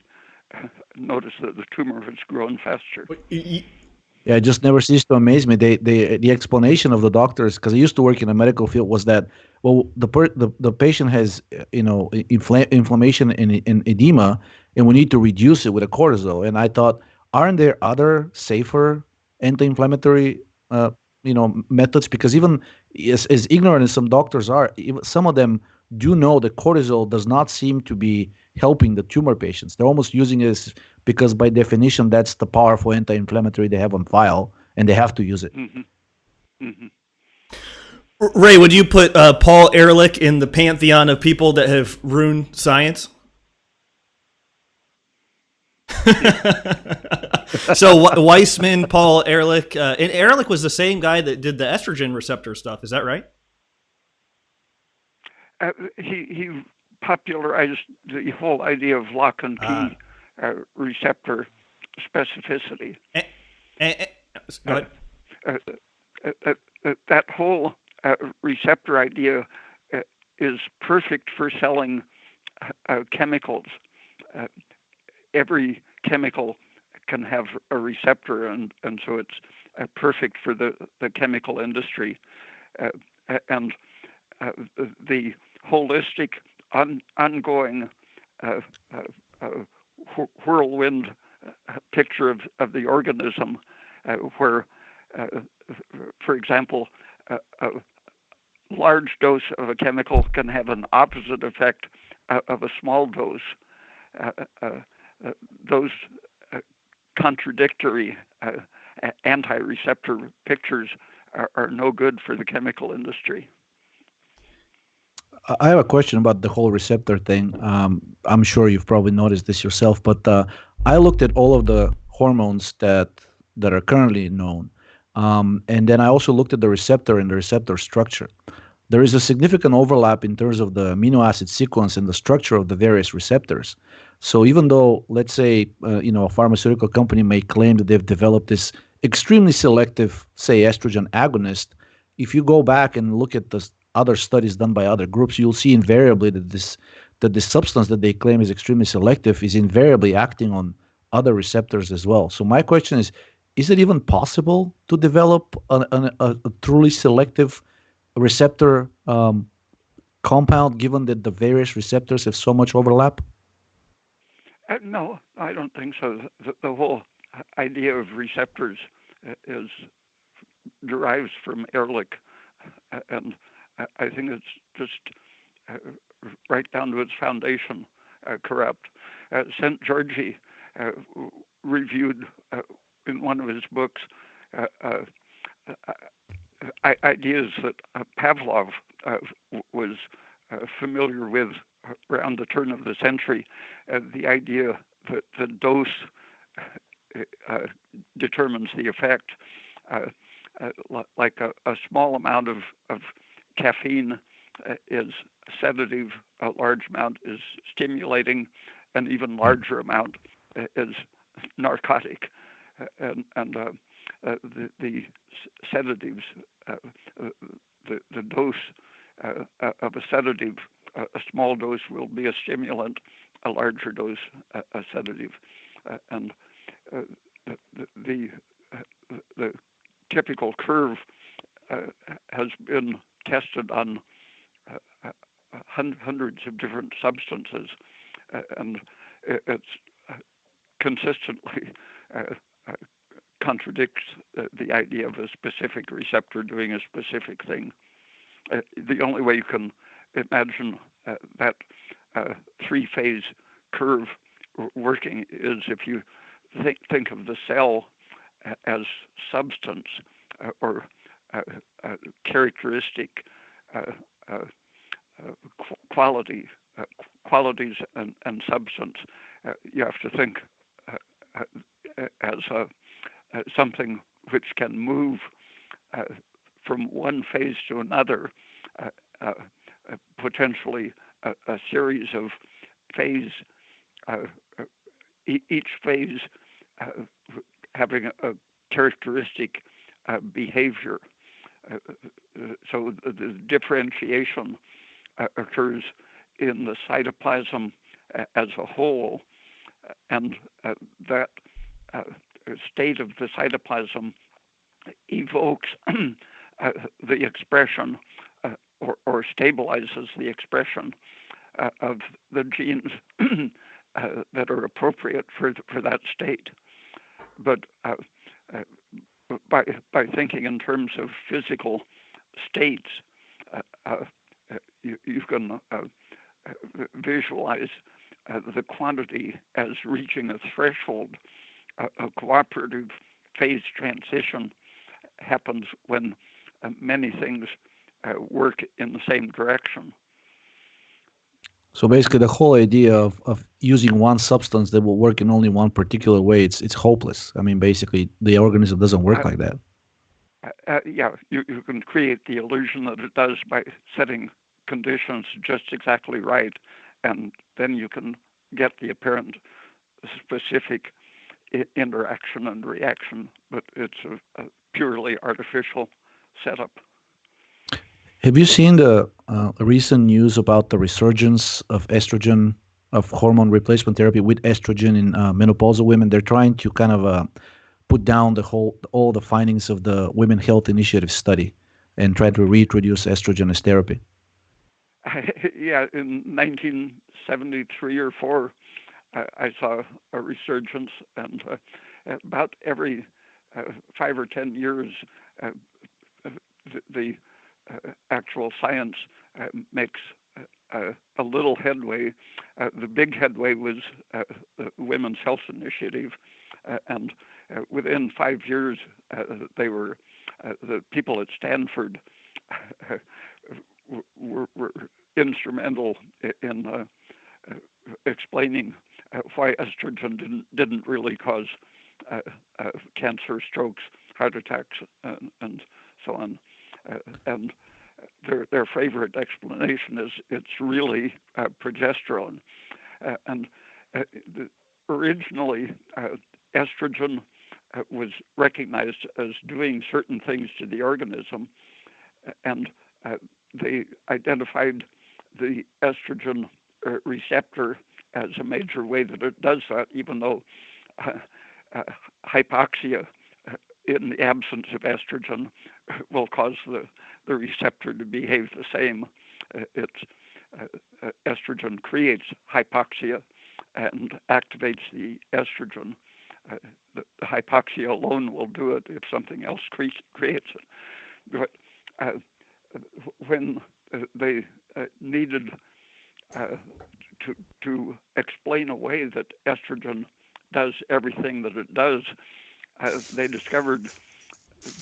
notice that the tumor has grown faster. Yeah, it just never ceased to amaze me. The explanation of the doctors, because I used to work in the medical field, was that the patient has inflammation and edema, and we need to reduce it with a cortisol. And I thought, aren't there other safer anti-inflammatory methods? Because even as ignorant as some doctors are, some of them do know that cortisol does not seem to be helping the tumor patients. They're almost using it because by definition that's the powerful anti-inflammatory they have on file, and they have to use it. Mm-hmm. Mm-hmm. Ray, would you put Paul Ehrlich in the pantheon of people that have ruined science? So Weissman, Paul Ehrlich, and Ehrlich was the same guy that did the estrogen receptor stuff. Is that right? He popularized the whole idea of lock and key receptor specificity. Go ahead. That whole receptor idea is perfect for selling chemicals. Every chemical can have a receptor, and so it's perfect for the chemical industry. And the holistic, ongoing whirlwind picture of the organism, where, for example, a large dose of a chemical can have an opposite effect of a small dose. Those contradictory anti-receptor pictures are no good for the chemical industry. I have a question about the whole receptor thing. I'm sure you've probably noticed this yourself, but I looked at all of the hormones that are currently known, and then I also looked at the receptor and the receptor structure. There is a significant overlap in terms of the amino acid sequence and the structure of the various receptors. So even though, let's say, a pharmaceutical company may claim that they've developed this extremely selective, say, estrogen agonist, if you go back and look at the other studies done by other groups, you'll see invariably that this substance that they claim is extremely selective is invariably acting on other receptors as well. So my question is it even possible to develop a truly selective receptor compound, given that the various receptors have so much overlap? No, I don't think so. The whole idea of receptors is derives from Ehrlich, and I think it's just right down to its foundation corrupt. St. Georgi reviewed in one of his books ideas that Pavlov was familiar with around the turn of the century, the idea that the dose determines the effect. Like a small amount of caffeine is sedative, a large amount is stimulating, an even larger amount is narcotic. And the sedatives, the dose of a sedative, a small dose will be a stimulant, a larger dose a sedative, and the typical curve has been tested on hundreds of different substances, and it's consistently contradicts the idea of a specific receptor doing a specific thing. The only way you can imagine that three-phase curve working is if you think of the cell as substance or characteristic qualities and substance. You have to think as something which can move from one phase to another, potentially a series of phase, each phase having a characteristic behavior. So the differentiation occurs in the cytoplasm as a whole, and that state of the cytoplasm evokes the expression or stabilizes the expression of the genes that are appropriate for that state. But by thinking in terms of physical states, you can visualize the quantity as reaching a threshold. A cooperative phase transition happens when many things work in the same direction. So basically, the whole idea of using one substance that will work in only one particular way, it's hopeless. I mean, basically, the organism doesn't work like that. Yeah, you can create the illusion that it does by setting conditions just exactly right, and then you can get the apparent specific interaction and reaction, but it's a purely artificial setup. Have you seen the recent news about the resurgence of estrogen, of hormone replacement therapy with estrogen in menopausal women? They're trying to kind of put down all the findings of the Women Health Initiative study and try to reintroduce estrogen as therapy. Yeah, in 1973 or 4, I saw a resurgence, and about every 5 or 10 years, the actual science makes a little headway. The big headway was the Women's Health Initiative, and within 5 years, they were the people at Stanford were instrumental in explaining why estrogen didn't really cause cancer, strokes, heart attacks, and so on. And their favorite explanation is it's really progesterone. And originally, estrogen was recognized as doing certain things to the organism, and they identified the estrogen receptor as a major way that it does that, even though hypoxia in the absence of estrogen will cause the receptor to behave the same. Estrogen creates hypoxia and activates the estrogen. The hypoxia alone will do it if something else creates it. But when they needed to explain away that estrogen does everything that it does, they discovered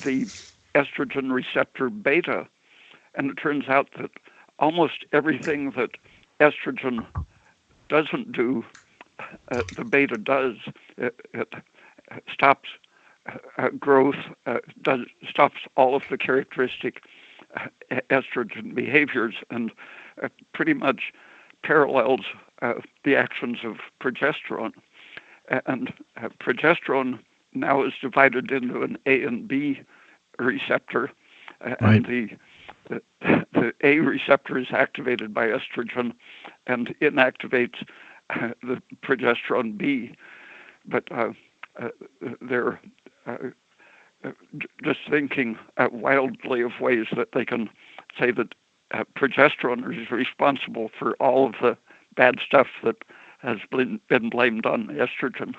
the estrogen receptor beta, and it turns out that almost everything that estrogen doesn't do, the beta does. It stops growth, stops all of the characteristic estrogen behaviors, and pretty much parallels the actions of progesterone. And progesterone now is divided into an A and B receptor, and the A receptor is activated by estrogen and inactivates the progesterone B. But they're just thinking wildly of ways that they can say that progesterone is responsible for all of the bad stuff that has been blamed on estrogen.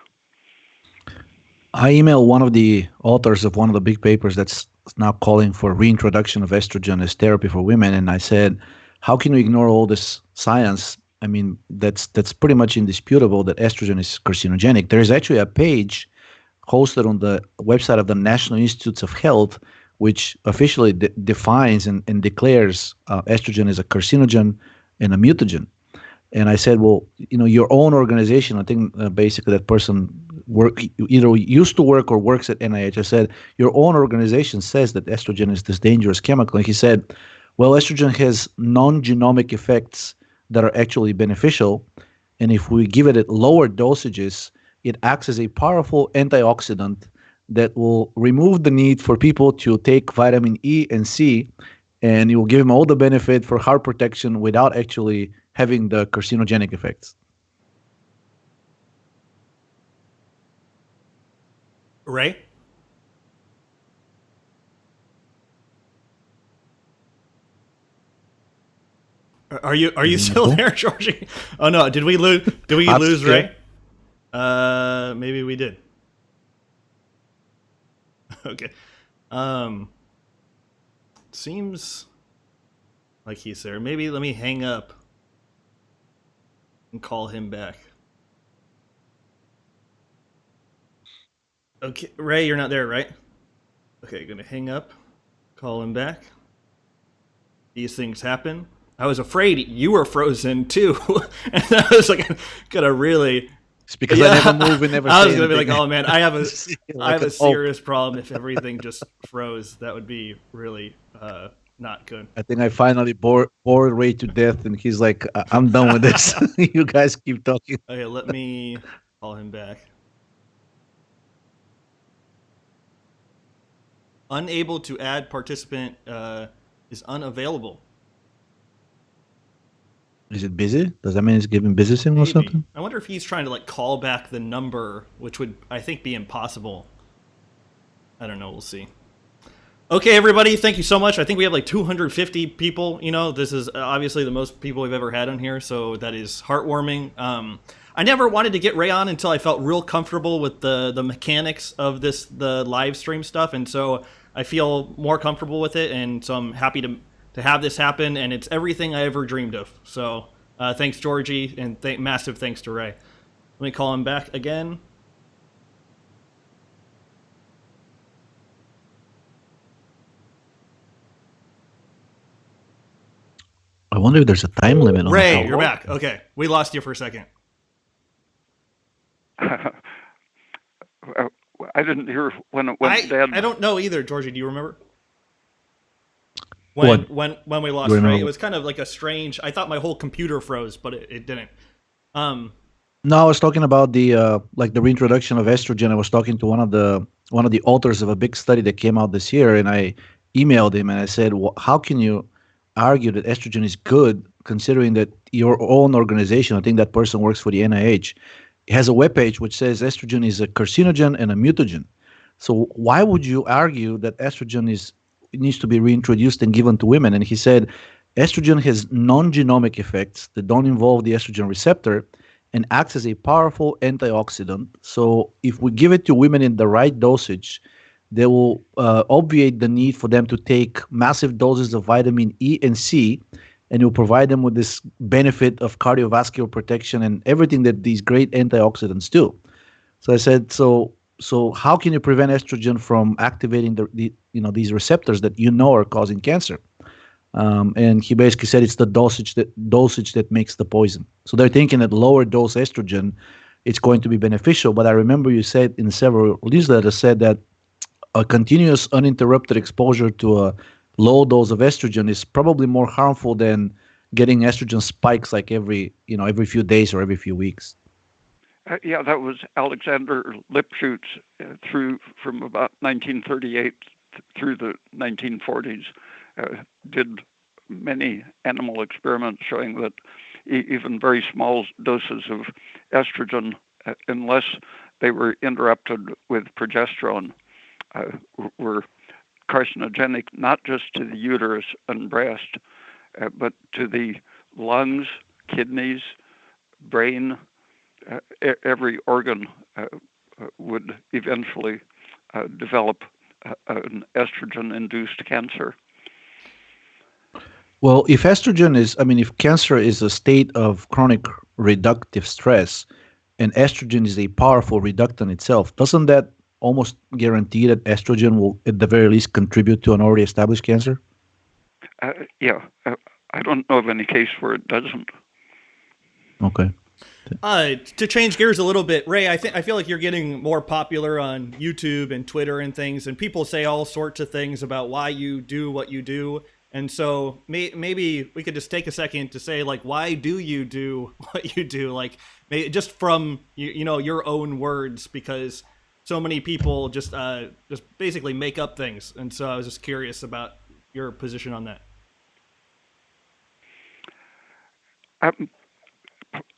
I emailed one of the authors of one of the big papers that's now calling for reintroduction of estrogen as therapy for women, and I said, how can we ignore all this science? I mean, that's pretty much indisputable that estrogen is carcinogenic. There is actually a page hosted on the website of the National Institutes of Health, which officially defines and declares estrogen as a carcinogen and a mutagen. And I said, well, your own organization, I think basically that person either used to work or works at NIH. I said, your own organization says that estrogen is this dangerous chemical. And he said, well, estrogen has non-genomic effects that are actually beneficial. And if we give it at lower dosages, it acts as a powerful antioxidant that will remove the need for people to take vitamin E and C, and it will give them all the benefit for heart protection without actually having the carcinogenic effects. Ray? Are you still there, Georgie? Oh no, did we lose Ray? Maybe we did. Okay. Seems like he's there. Maybe let me hang up and call him back. Okay, Ray, you're not there, right? Okay, gonna hang up, call him back. These things happen. I was afraid you were frozen too, and I was like, gonna really. It's because I never move and never. I was gonna be like, oh man, I have a serious problem if everything just froze. That would be really not good. I think I finally bored Ray to death, and he's like, I'm done with this. You guys keep talking. Okay, let me call him back. Unable to add participant is unavailable. Is it busy? Does that mean it's giving busy signal or something? I wonder if he's trying to call back the number, which would, I think, be impossible. I don't know. We'll see. Okay, everybody, thank you so much. I think we have 250 people. This is obviously the most people we've ever had on here, so that is heartwarming. I never wanted to get Ray on until I felt real comfortable with the mechanics of the live stream stuff, and so I feel more comfortable with it, and so I'm happy to have this happen, and it's everything I ever dreamed of. So thanks, Georgie, and massive thanks to Ray. Let me call him back again. wonder if there's a time limit on Ray, how you're long. back. Okay, we lost you for a second. I didn't hear when it went dead. I don't know either, Georgie. Do you remember? What? When we Do lost you Ray, remember? it was kind of like a strange. I thought my whole computer froze, but it didn't. No, I was talking about the like the reintroduction of estrogen. I was talking to one of the authors of a big study that came out this year, and I emailed him and I said, "How can you argue that estrogen is good, considering that your own organization, I think that person works for the NIH, has a webpage which says estrogen is a carcinogen and a mutagen. So why would you argue that estrogen is needs to be reintroduced and given to women?" And he said, estrogen has non-genomic effects that don't involve the estrogen receptor and acts as a powerful antioxidant. So if we give it to women in the right dosage, they will obviate the need for them to take massive doses of vitamin E and C, and it will provide them with this benefit of cardiovascular protection and everything that these great antioxidants do. So I said, so how can you prevent estrogen from activating the these receptors that are causing cancer? And he basically said it's the dosage that makes the poison. So they're thinking that lower dose estrogen, it's going to be beneficial. But I remember you said in several newsletters said that a continuous uninterrupted exposure to a low dose of estrogen is probably more harmful than getting estrogen spikes like every few days or every few weeks. Yeah, that was Alexander Lipschutz from about 1938 through the 1940s. Did many animal experiments showing that even very small doses of estrogen, unless they were interrupted with progesterone, were carcinogenic not just to the uterus and breast, but to the lungs, kidneys, brain. Every organ would eventually develop an estrogen-induced cancer. Well, if if cancer is a state of chronic reductive stress, and estrogen is a powerful reductant itself, doesn't that almost guarantee that estrogen will, at the very least, contribute to an already established cancer? Yeah, I don't know of any case where it doesn't. Okay. To change gears a little bit, Ray, I feel like you're getting more popular on YouTube and Twitter and things, and people say all sorts of things about why you do what you do. And so maybe we could just take a second to say, like, why do you do what you do? Like, just from your own words, because so many people just basically make up things. And so I was just curious about your position on that.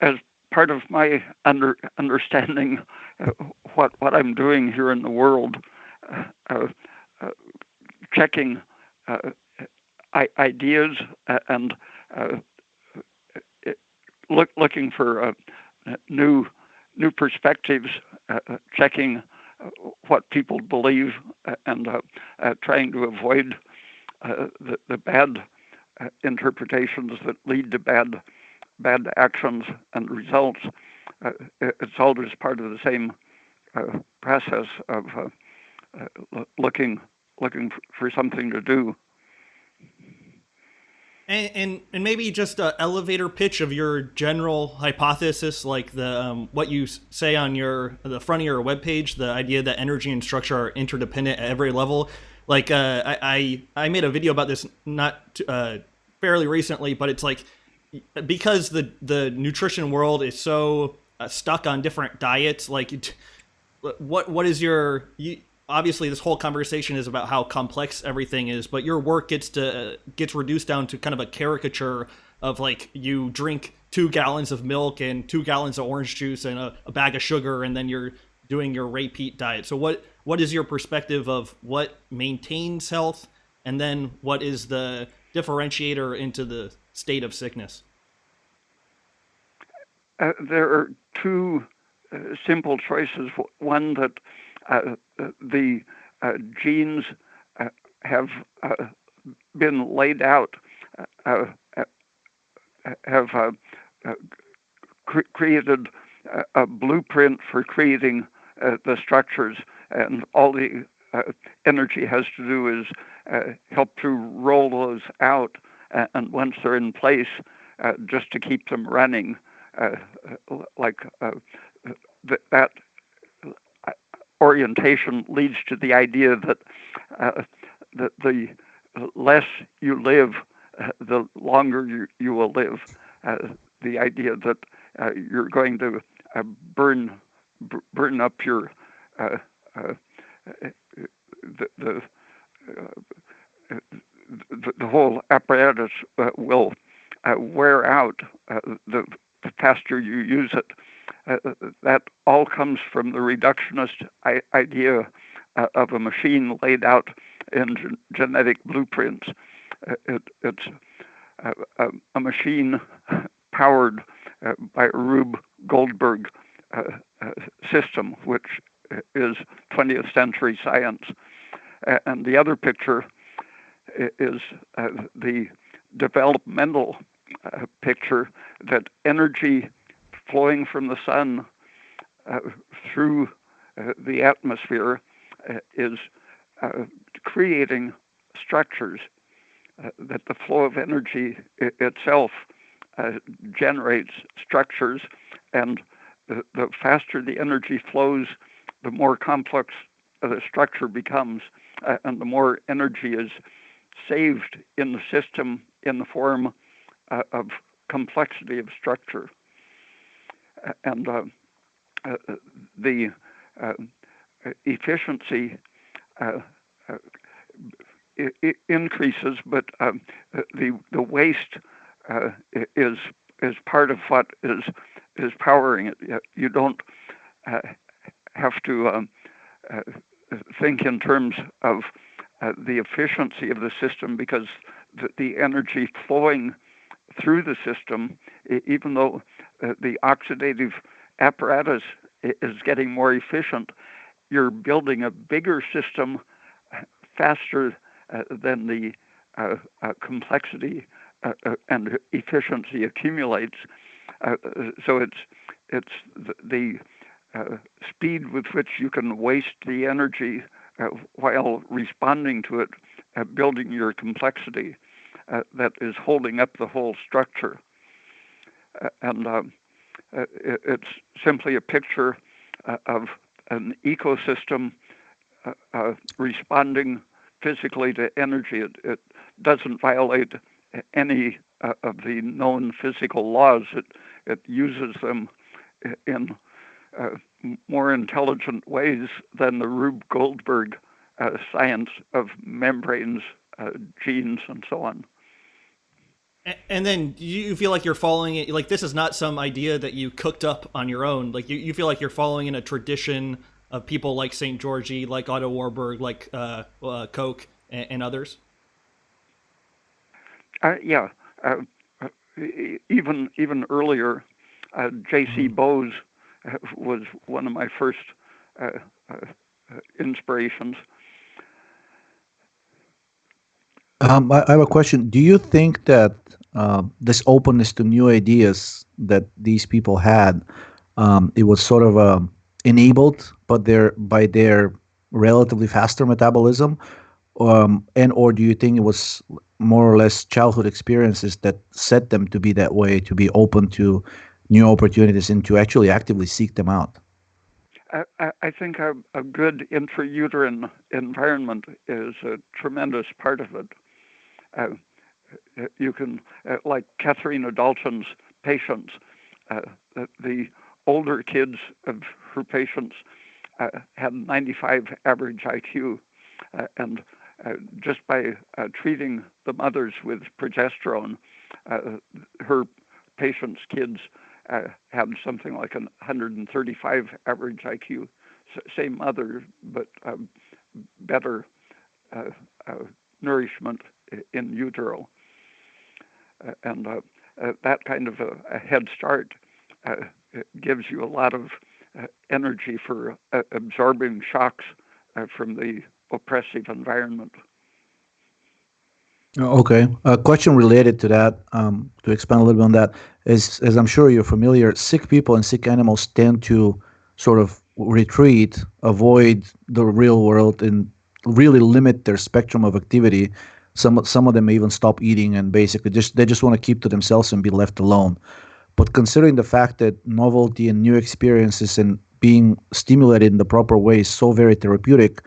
As part of my understanding what I'm doing here in the world, checking ideas and looking for new perspectives, checking what people believe, and trying to avoid the bad interpretations that lead to bad actions and results. It's all just part of the same process of looking for something to do. And maybe just an elevator pitch of your general hypothesis, like the what you say on the front of your webpage, the idea that energy and structure are interdependent at every level. Like I made a video about this not fairly recently, but it's like, because the nutrition world is so stuck on different diets, like what is obviously this whole conversation is about how complex everything is, but your work gets reduced down to kind of a caricature of, like, you drink 2 gallons of milk and 2 gallons of orange juice and a bag of sugar, and then you're doing your Peat diet. So what is your perspective of what maintains health, and then what is the differentiator into the state of sickness? There are 2 simple choices. One, that the genes have been laid out, have created a blueprint for creating the structures, and all the energy has to do is help to roll those out and once they're in place, just to keep them running, that orientation leads to the idea that the less you live, the longer you will live. The idea that you're going to burn up your the whole apparatus will wear out the faster you use it. That all comes from the reductionist idea of a machine laid out in genetic blueprints. It's a machine powered by a Rube Goldberg system, which is 20th century science. And the other picture is the developmental picture that energy flowing from the sun through the atmosphere is creating structures, that the flow of energy itself generates structures, and the faster the energy flows, the more complex the structure becomes, and the more energy is saved in the system in the form of complexity of structure. And the efficiency increases, but the waste is part of what is powering it. You don't have to think in terms of the efficiency of the system, because the energy flowing through the system, even though the oxidative apparatus is getting more efficient, you're building a bigger system faster than the complexity and efficiency accumulates. So it's the speed with which you can waste the energy while responding to it, building your complexity, that is holding up the whole structure. And it's simply a picture of an ecosystem responding physically to energy. It doesn't violate any of the known physical laws. It uses them in more intelligent ways than the Rube Goldberg science of membranes, genes, and so on. And then you feel like you're following it, like this is not some idea that you cooked up on your own. Like you feel like you're following in a tradition of people like St. George, like Otto Warburg, like Koch, and others? Yeah. Even earlier, J.C. Bose was one of my first inspirations. I have a question. Do you think that this openness to new ideas that these people had, it was sort of enabled, but by their relatively faster metabolism, and or do you think it was more or less childhood experiences that set them to be that way, to be open to new opportunities and to actually actively seek them out? I think a good intrauterine environment is a tremendous part of it. You can, like Katharina Dalton's patients, the older kids of her patients had 95 average IQ, and just by treating the mothers with progesterone, her patients' kids had something like 135 average IQ. Same mother, but better nourishment in utero. And that kind of a head start gives you a lot of energy for absorbing shocks from the oppressive environment. Okay. A question related to that, to expand a little bit on that, is, as I'm sure you're familiar, sick people and sick animals tend to sort of retreat, avoid the real world, and really limit their spectrum of activity. Some of them even stop eating and basically they just want to keep to themselves and be left alone. But considering the fact that novelty and new experiences and being stimulated in the proper way is so very therapeutic,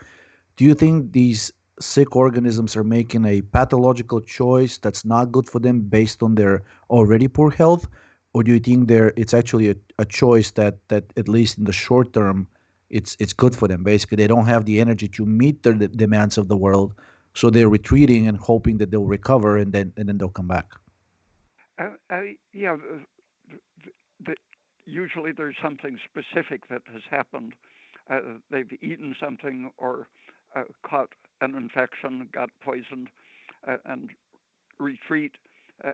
do you think these sick organisms are making a pathological choice that's not good for them based on their already poor health? Or do you think it's actually a choice that at least in the short term it's good for them? Basically, they don't have the energy to meet the demands of the world, so they're retreating and hoping that they'll recover and then they'll come back. Yeah, usually there's something specific that has happened. They've eaten something or caught an infection, got poisoned, and retreat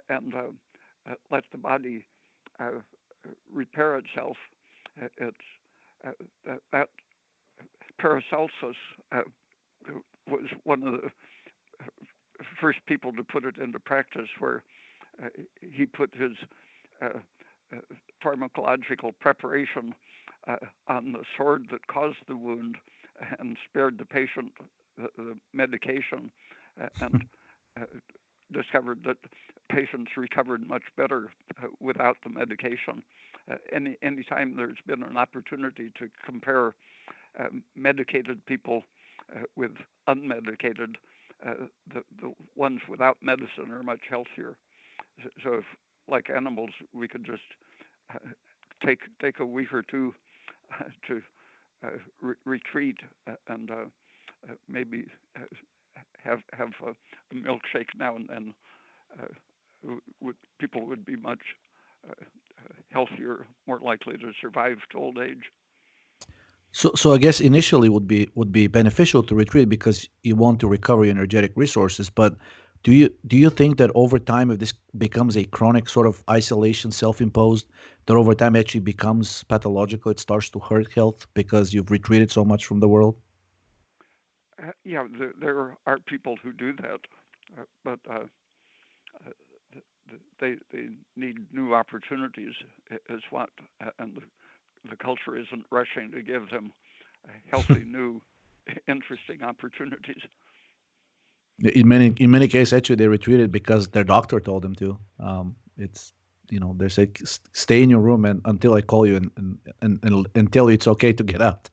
and let the body repair itself. It's that Paracelsus was one of the first people to put it into practice, where he put his pharmacological preparation on the sword that caused the wound and spared the patient the medication, and discovered that patients recovered much better without the medication. Any time there's been an opportunity to compare medicated people with unmedicated, the ones without medicine are much healthier. So if, like animals, we could just take a week or two to retreat and maybe have a milkshake now and then, people would be much healthier, more likely to survive to old age. So I guess initially would be beneficial to retreat because you want to recover your energetic resources. But do you think that over time, if this becomes a chronic sort of isolation, self-imposed, that over time actually becomes pathological? It starts to hurt health because you've retreated so much from the world. Yeah, there are people who do that, but they need new opportunities, is what, and the culture isn't rushing to give them healthy, new, interesting opportunities. In many cases, actually, they retreated because their doctor told them to. It's they say stay in your room and until I call you and tell you it's okay to get out.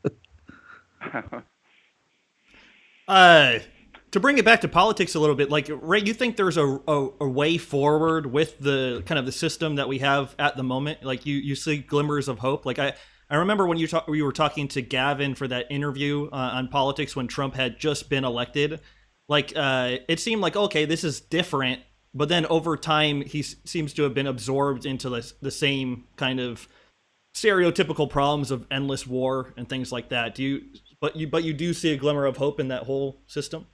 To bring it back to politics a little bit, like Ray, you think there's a way forward with the kind of the system that we have at the moment? Like you see glimmers of hope. Like I remember when you were talking to Gavin for that interview on politics when Trump had just been elected. Like it seemed like, okay, this is different, but then over time he seems to have been absorbed into the same kind of stereotypical problems of endless war and things like that. But you do see a glimmer of hope in that whole system?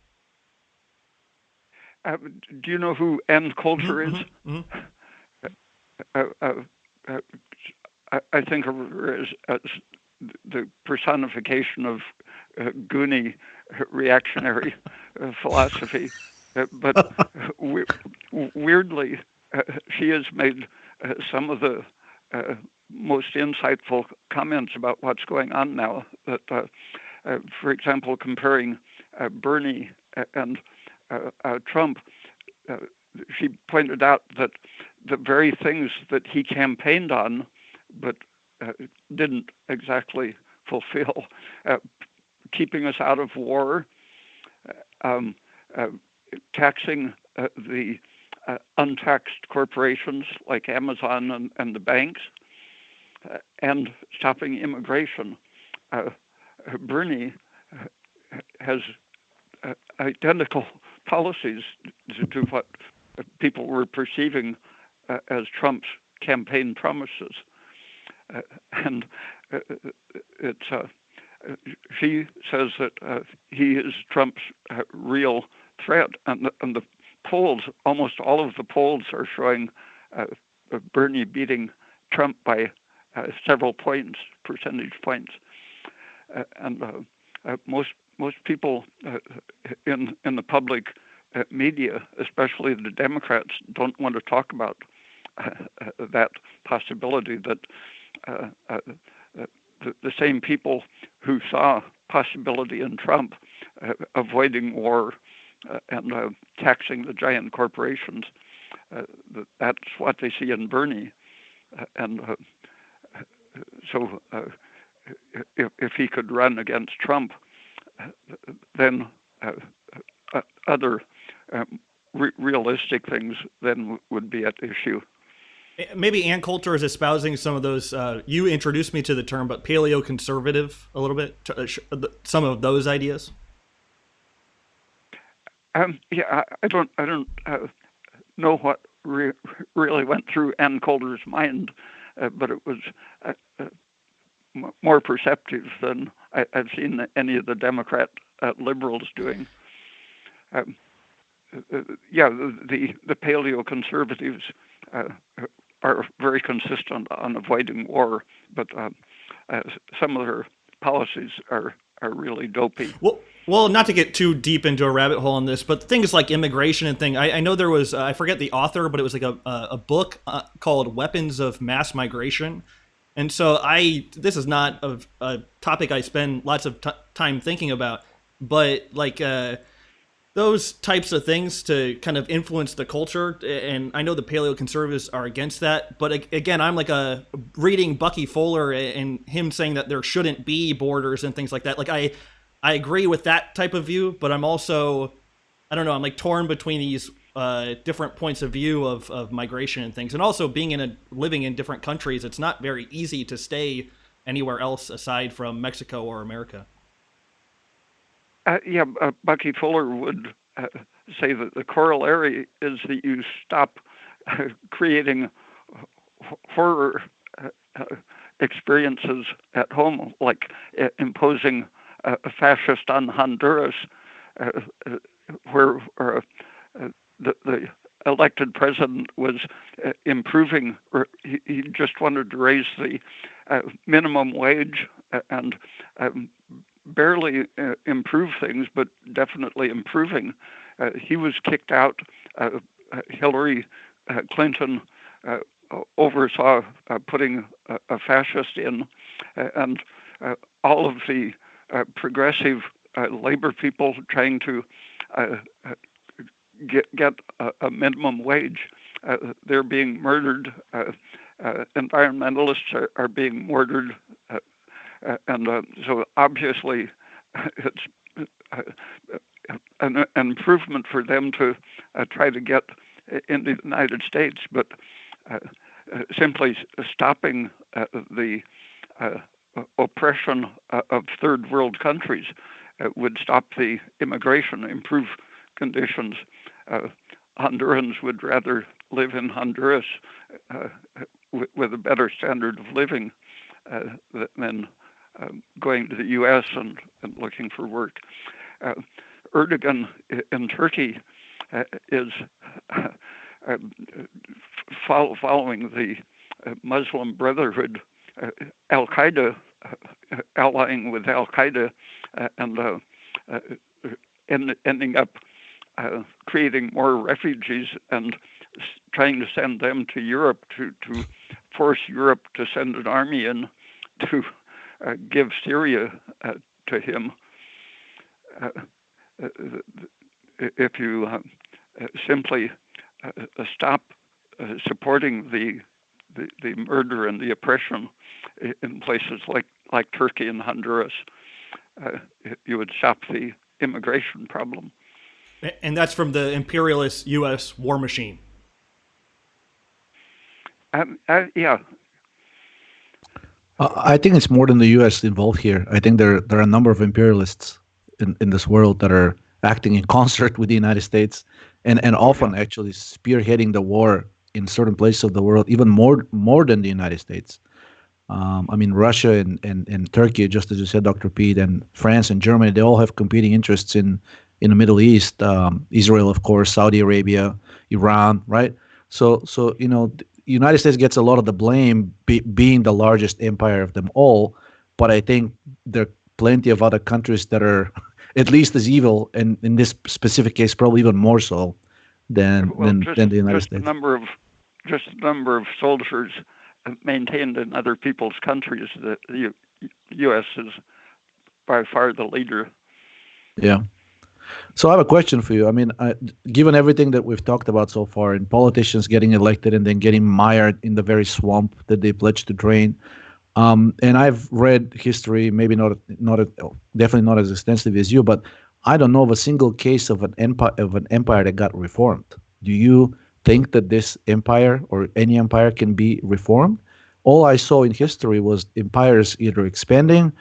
Do you know who Ann Coulter is? Mm-hmm. I think of her as the personification of Goonie reactionary philosophy. But weirdly, she has made some of the most insightful comments about what's going on now. That, for example, comparing Bernie and Trump, she pointed out that the very things that he campaigned on, but didn't exactly fulfill, keeping us out of war, taxing the untaxed corporations like Amazon and the banks, and stopping immigration. Bernie has identical policies to what people were perceiving as Trump's campaign promises. And it's she says that he is Trump's real threat, and the polls, almost all of the polls, are showing Bernie beating Trump by several points, percentage points, and most people in the public media, especially the Democrats, don't want to talk about that possibility that the same people who saw possibility in Trump avoiding war and taxing the giant corporations. That's what they see in Bernie. So if he could run against Trump, then other realistic things then would be at issue. Maybe Ann Coulter is espousing some of those. You introduced me to the term, but paleoconservative a little bit. Some of those ideas. Yeah, I don't know what really went through Ann Coulter's mind, but it was more perceptive than I've seen any of the Democrat liberals doing. Yeah, the paleoconservatives are very consistent on avoiding war, but some of their policies are really dopey. Well, not to get too deep into a rabbit hole on this, but things like immigration and thing. I know there was I forget the author, but it was like a book called "Weapons of Mass Migration," and so this is not a topic I spend lots of time thinking about, but like those types of things to kind of influence the culture. And I know the paleoconservatives are against that, but again, I'm like reading Bucky Fuller and him saying that there shouldn't be borders and things like that. Like I agree with that type of view, but I'm also, I don't know, I'm like torn between these different points of view of migration and things. And also living in different countries, it's not very easy to stay anywhere else aside from Mexico or America. Bucky Fuller would say that the corollary is that you stop creating horror experiences at home, like imposing a fascist on Honduras, where the elected president was improving, or he just wanted to raise the minimum wage and barely improve things, but definitely improving. He was kicked out. Hillary Clinton oversaw putting a fascist in, and all of the progressive labor people trying to get a minimum wage. They're being murdered. Environmentalists are being murdered. And so obviously it's an improvement for them to try to get in the United States, but simply stopping the oppression of third world countries would stop the immigration, improve conditions. Hondurans would rather live in Honduras with a better standard of living than going to the U.S. and looking for work. Erdogan in Turkey is following the Muslim Brotherhood, Al-Qaeda, allying with Al-Qaeda, and ending up creating more refugees and trying to send them to Europe to force Europe to send an army in to give Syria to him. If you simply stop supporting the murder and the oppression in places like Turkey and Honduras, you would stop the immigration problem. And that's from the imperialist U.S. war machine. Yeah. I think it's more than the U.S. involved here. I think there are a number of imperialists in this world that are acting in concert with the United States, and often actually spearheading the war in certain places of the world, even more than the United States. I mean, Russia and Turkey, just as you said, Dr. Peat, and France and Germany, they all have competing interests in the Middle East. Israel, of course, Saudi Arabia, Iran, right? So the United States gets a lot of the blame being the largest empire of them all, but I think there are plenty of other countries that are at least as evil, and in this specific case, probably even more so than the United States. The number of soldiers maintained in other people's countries, the U.S. is by far the leader. Yeah. So I have a question for you. I mean, given everything that we've talked about so far, and politicians getting elected and then getting mired in the very swamp that they pledged to drain, and I've read history, maybe definitely not as extensively as you, but I don't know of a single case of an empire that got reformed. Do you think that this empire or any empire can be reformed? All I saw in history was empires either expanding,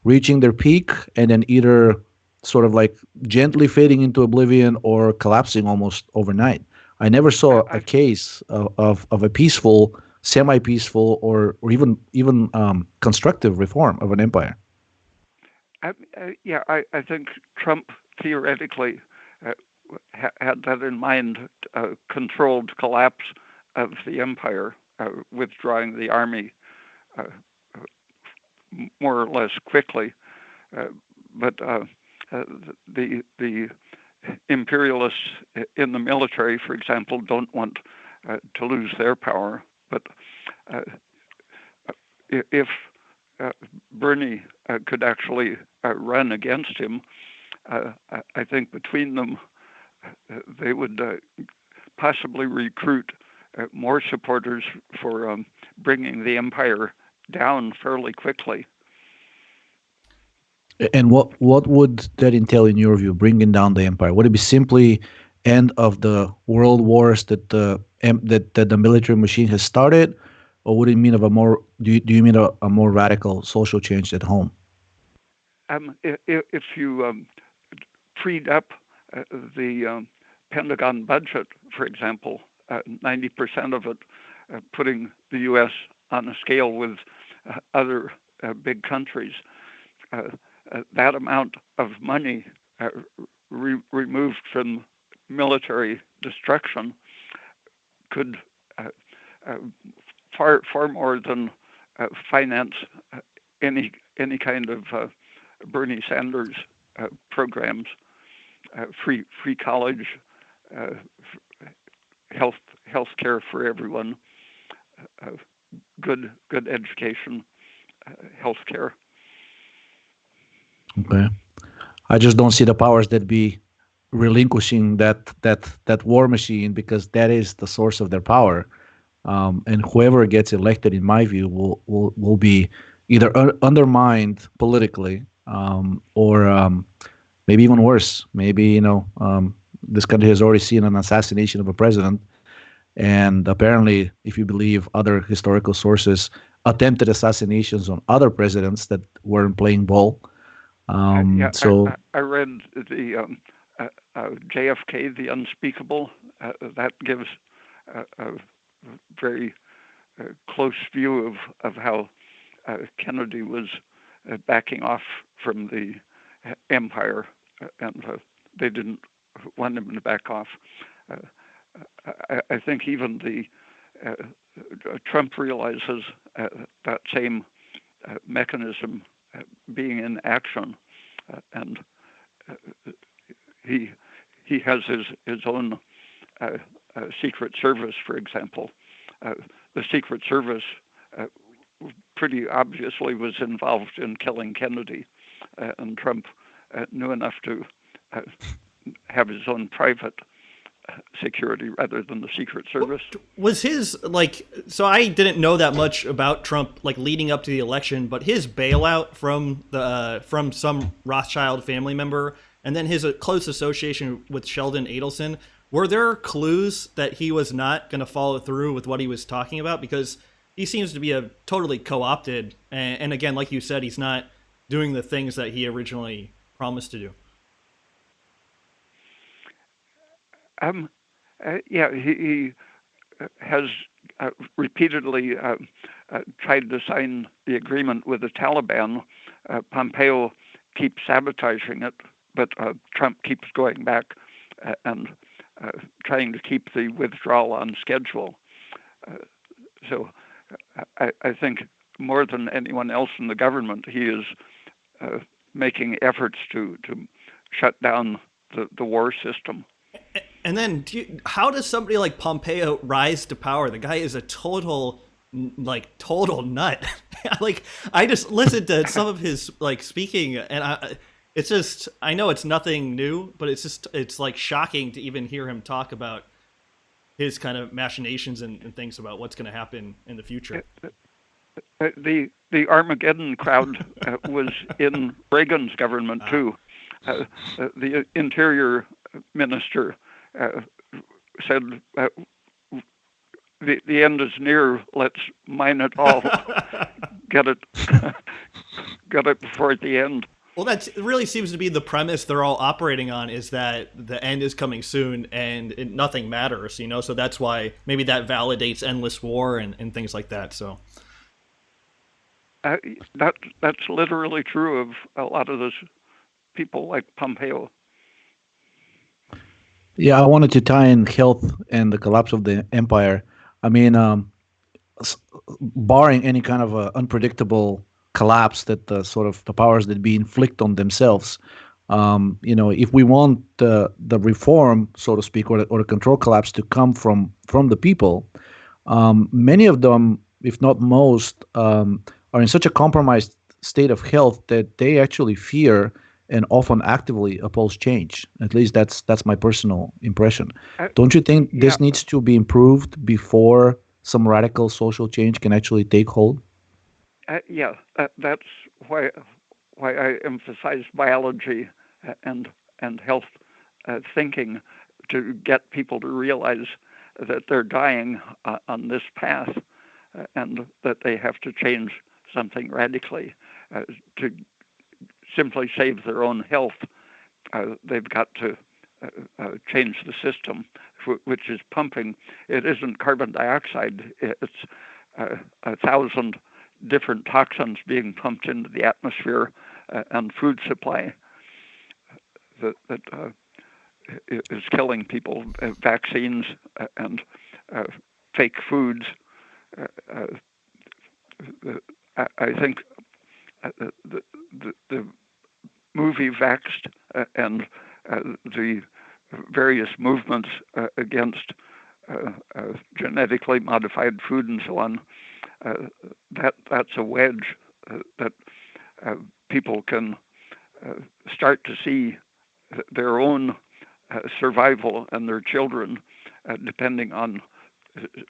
reaching their peak, and then either sort of like gently fading into oblivion or collapsing almost overnight. I never saw a case of a peaceful, semi-peaceful, or even constructive reform of an empire. I think Trump theoretically uh, had that in mind, controlled collapse of the empire, withdrawing the army uh, more or less quickly. But the imperialists in the military, for example, don't want to lose their power. But if Bernie could actually run against him, I think between them they would possibly recruit more supporters for bringing the empire down fairly quickly. And what would that entail in your view, bringing down the empire? Would it be simply end of the world wars that the military machine has started, or would it mean of a more do you mean a more radical social change at home? If you freed up the Pentagon budget, for example, 90% of it, putting the U.S. on a scale with other big countries, that amount of money removed from military destruction could far more than finance any kind of Bernie Sanders programs, free college, health care for everyone, good education, health care. Okay, I just don't see the powers that be relinquishing that war machine, because that is the source of their power. And whoever gets elected, in my view, will be either undermined politically, or maybe even worse. Maybe this country has already seen an assassination of a president, and apparently, if you believe other historical sources, attempted assassinations on other presidents that weren't playing ball. I read the JFK, The Unspeakable. That gives a very close view of how Kennedy was backing off from the empire, and they didn't want him to back off. I think even the Trump realizes that same mechanism being in action, and he has his own Secret Service, for example. The Secret Service pretty obviously was involved in killing Kennedy, and Trump knew enough to have his own private security rather than the Secret Service. Was his, so I didn't know that much about Trump, leading up to the election, but his bailout from some Rothschild family member, and then his close association with Sheldon Adelson, were there clues that he was not going to follow through with what he was talking about? Because he seems to be a totally co-opted, and again, like you said, he's not doing the things that he originally promised to do. He has repeatedly tried to sign the agreement with the Taliban. Pompeo keeps sabotaging it, but Trump keeps going back and trying to keep the withdrawal on schedule. So I think more than anyone else in the government, he is making efforts to shut down the war system. And then, how does somebody like Pompeo rise to power? The guy is a total nut. I just listened to some of his speaking, and It's just, I know it's nothing new, but it's like shocking to even hear him talk about his kind of machinations and things about what's going to happen in the future. The Armageddon crowd was in Reagan's government too. The interior minister said, the end is near, let's mine it all, get it get it before the end. Well, that really seems to be the premise they're all operating on, is that the end is coming soon and nothing matters, so that's why maybe that validates endless war and things like that. So that's literally true of a lot of those people like Pompeo. Yeah, I wanted to tie in health and the collapse of the empire. I mean, barring any kind of unpredictable collapse that sort of the powers that be inflict on themselves, if we want the reform, so to speak, or the control collapse to come from the people, many of them, if not most, are in such a compromised state of health that they actually fear and often actively oppose change. At least that's my personal impression. Don't you think this needs to be improved before some radical social change can actually take hold? That's why I emphasize biology and health thinking, to get people to realize that they're dying on this path, and that they have to change something radically to simply save their own health. They've got to change the system, which is pumping. It isn't carbon dioxide. It's 1,000 different toxins being pumped into the atmosphere and food supply that is killing people. Vaccines and fake foods. I think the movie Vaxxed and the various movements against genetically modified food and so on, that's a wedge that people can start to see their own survival and their children depending on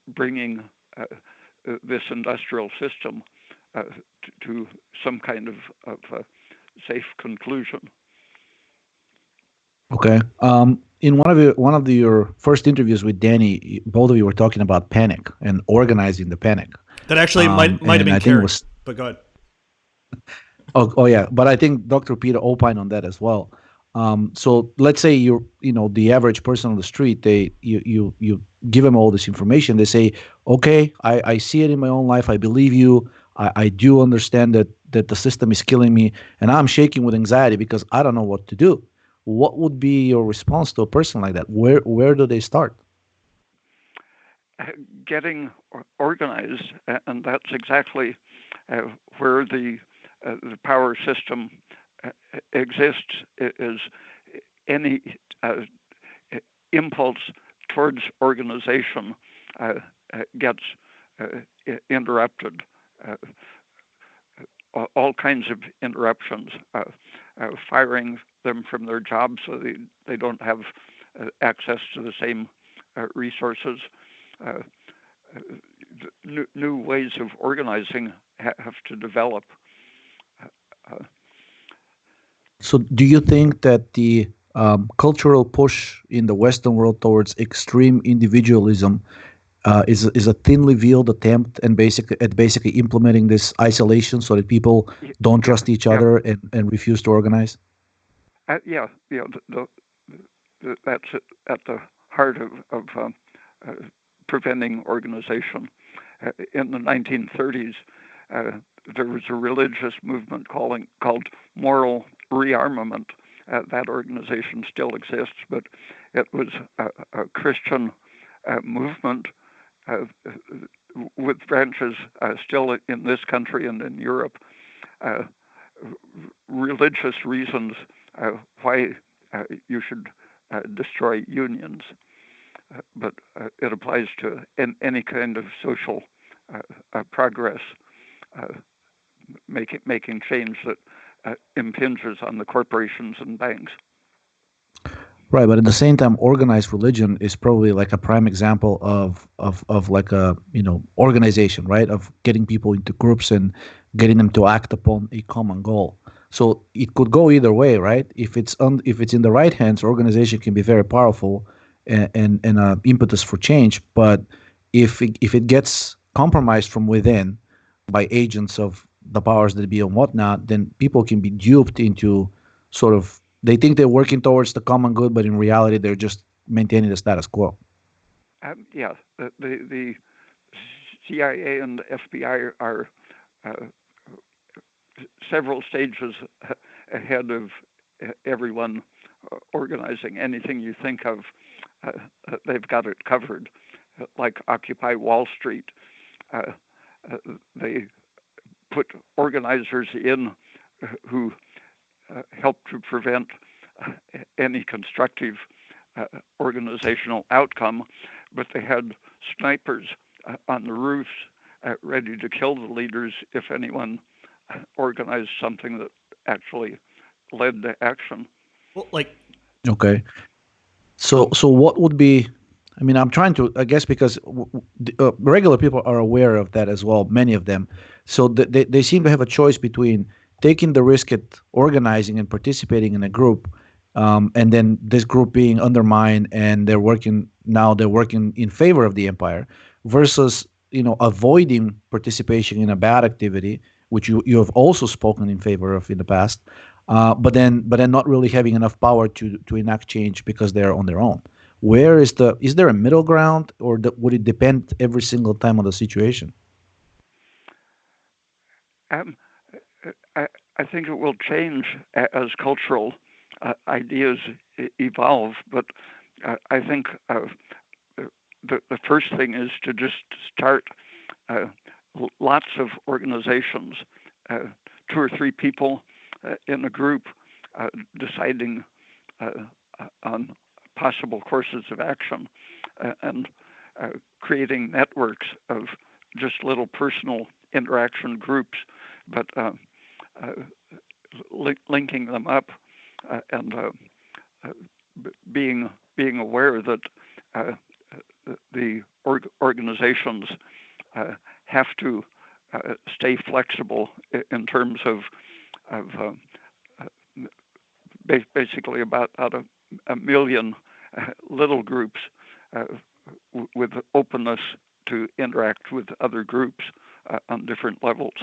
bringing this industrial system to some kind of safe conclusion. Okay. In one of your first interviews with Danny, both of you were talking about panic and organizing the panic. That actually might have been Carrie, but go ahead. Oh yeah, but I think Dr. Peter opined on that as well. So let's say the average person on the street, you give them all this information. They say, okay, I see it in my own life. I believe you. I do understand that the system is killing me, and I'm shaking with anxiety because I don't know what to do. What would be your response to a person like that? Where do they start? Getting organized, and that's exactly where the power system exists. Is any impulse towards organization gets interrupted. All kinds of interruptions, firing them from their jobs so they don't have access to the same resources. New ways of organizing have to develop. So do you think that the cultural push in the Western world towards extreme individualism is a thinly veiled attempt and basically implementing this isolation so that people don't trust each other and refuse to organize? That's at the heart of preventing organization. In the 1930s, there was a religious movement called moral rearmament. That organization still exists, but it was a Christian movement with branches still in this country and in Europe. Religious reasons why you should destroy unions, but it applies to any kind of social progress, making change that impinges on the corporations and banks. Right, but at the same time, organized religion is probably like a prime example of like a organization, right? Of getting people into groups and getting them to act upon a common goal. So it could go either way, right? If it's in the right hands, organization can be very powerful and impetus for change. But if it gets compromised from within by agents of the powers that be and whatnot, then people can be duped into sort of they think they're working towards the common good, but in reality, they're just maintaining the status quo. Yeah, the CIA and the FBI are several stages ahead of everyone organizing anything you think of. They've got it covered, like Occupy Wall Street. They put organizers in who help to prevent any constructive organizational outcome, but they had snipers on the roofs ready to kill the leaders if anyone organized something that actually led to action. Well, Okay. So what would be? I mean, I'm trying to, I guess, because regular people are aware of that as well, many of them. So they seem to have a choice between taking the risk at organizing and participating in a group, and then this group being undermined, and they're working in favor of the empire, versus avoiding participation in a bad activity, which you have also spoken in favor of in the past, but then not really having enough power to enact change because they're on their own. Is there a middle ground, or would it depend every single time on the situation? I think it will change as cultural ideas evolve, but I think the first thing is to just start lots of organizations, 2 or 3 people in a group deciding on possible courses of action and creating networks of just little personal interaction groups, but linking them up and being aware that the organizations have to stay flexible in terms of basically about a million little groups with openness to interact with other groups on different levels.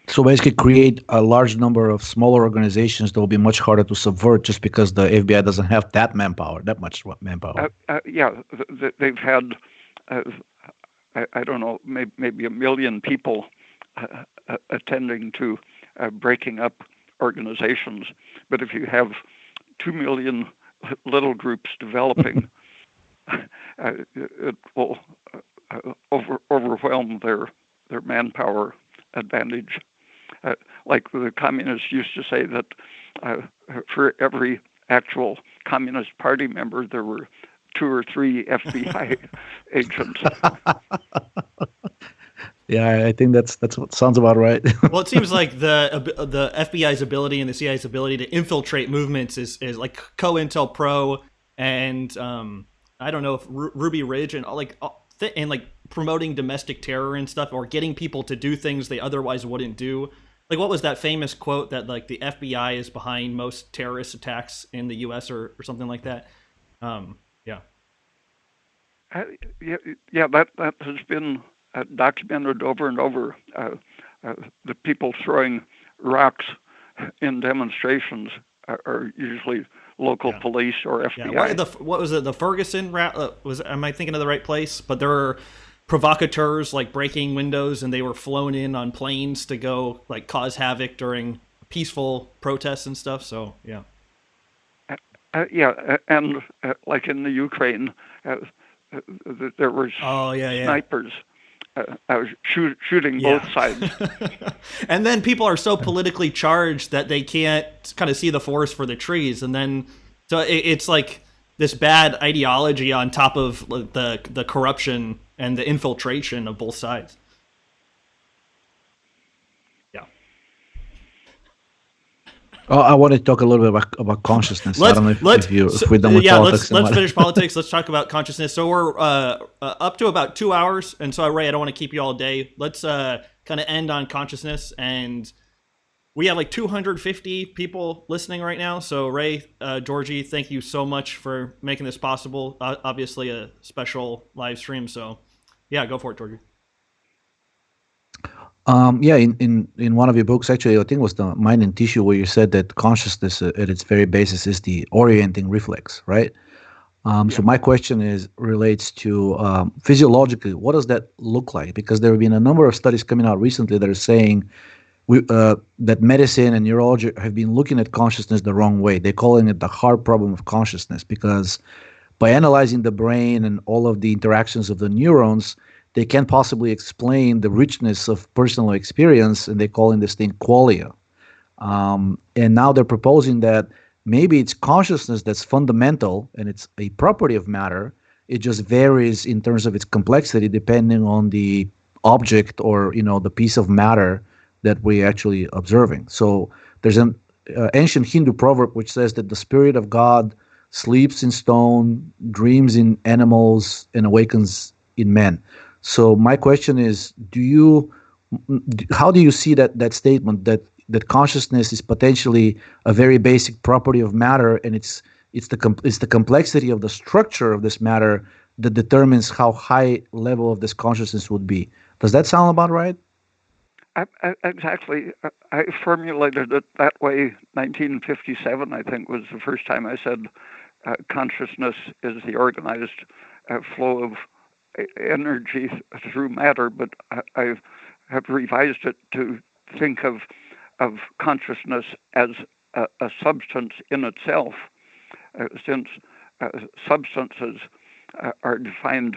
So basically create a large number of smaller organizations that will be much harder to subvert just because the FBI doesn't have that much manpower. Yeah, they've had, I don't know, maybe 1 million people attending to breaking up organizations. But if you have 2 million little groups developing, it will overwhelm their manpower advantage. Like the communists used to say that for every actual Communist Party member, there were 2 or 3 FBI agents. Yeah, I think that's what sounds about right. Well, it seems like the FBI's ability and the CIA's ability to infiltrate movements is like COINTELPRO and I don't know if Ruby Ridge and promoting domestic terror and stuff, or getting people to do things they otherwise wouldn't do. Like, what was that famous quote that like the FBI is behind most terrorist attacks in the U.S. or something like that? Yeah. Yeah, that has been documented over and over. The people throwing rocks in demonstrations are usually local police or FBI. Yeah. What was it? The Ferguson am I thinking of the right place? But there were provocateurs like breaking windows, and they were flown in on planes to go like cause havoc during peaceful protests and stuff. So yeah. And like in the Ukraine, there were snipers shooting both sides. And then people are so politically charged that they can't kind of see the forest for the trees, and then so it's like this bad ideology on top of the corruption and the infiltration of both sides. Yeah. I want to talk a little bit about consciousness. I let's don't know let's if we're done with yeah, politics and let's what. finish politics. Let's talk about consciousness. So we're up to about 2 hours, and so Ray, I don't want to keep you all day. Let's kind of end on consciousness, and we have like 250 people listening right now. So Ray, Georgie, thank you so much for making this possible. Obviously, a special live stream. So yeah, go for it, Georgie. Yeah, in one of your books, actually, I think it was the Mind and Tissue, where you said that consciousness at its very basis is the orienting reflex, right? So Yeah. my question is relates to physiologically, what does that look like? Because there have been a number of studies coming out recently that are saying that medicine and neurology have been looking at consciousness the wrong way. They're calling it the hard problem of consciousness because by analyzing the brain and all of the interactions of the neurons, they can't possibly explain the richness of personal experience, and they're calling this thing qualia. And now they're proposing that maybe it's consciousness that's fundamental and it's a property of matter. It just varies in terms of its complexity depending on the object or the piece of matter that we're actually observing. So there's an ancient Hindu proverb which says that the spirit of God sleeps in stone, dreams in animals, and awakens in men. So my question is, how do you see that statement that consciousness is potentially a very basic property of matter, and it's the complexity of the structure of this matter that determines how high level of this consciousness would be? Does that sound about right? Exactly. I formulated it that way. 1957, I think, was the first time I said consciousness is the organized flow of energy through matter, but I have revised it to think of consciousness as a substance in itself, since substances are defined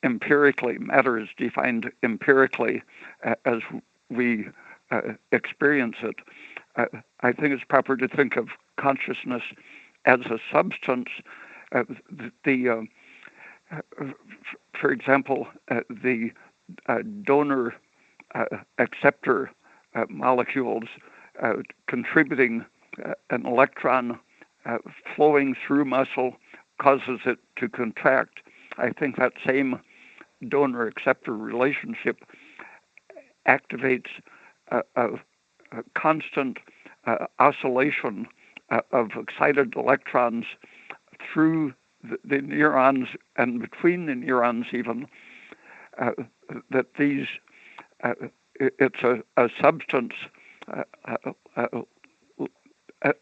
empirically, matter is defined empirically as we experience it. I think it's proper to think of consciousness as a substance. The For example, the donor acceptor molecules contributing an electron flowing through muscle causes it to contract. I think that same donor acceptor relationship activates a constant oscillation of excited electrons through the neurons and between the neurons even, that these it's a substance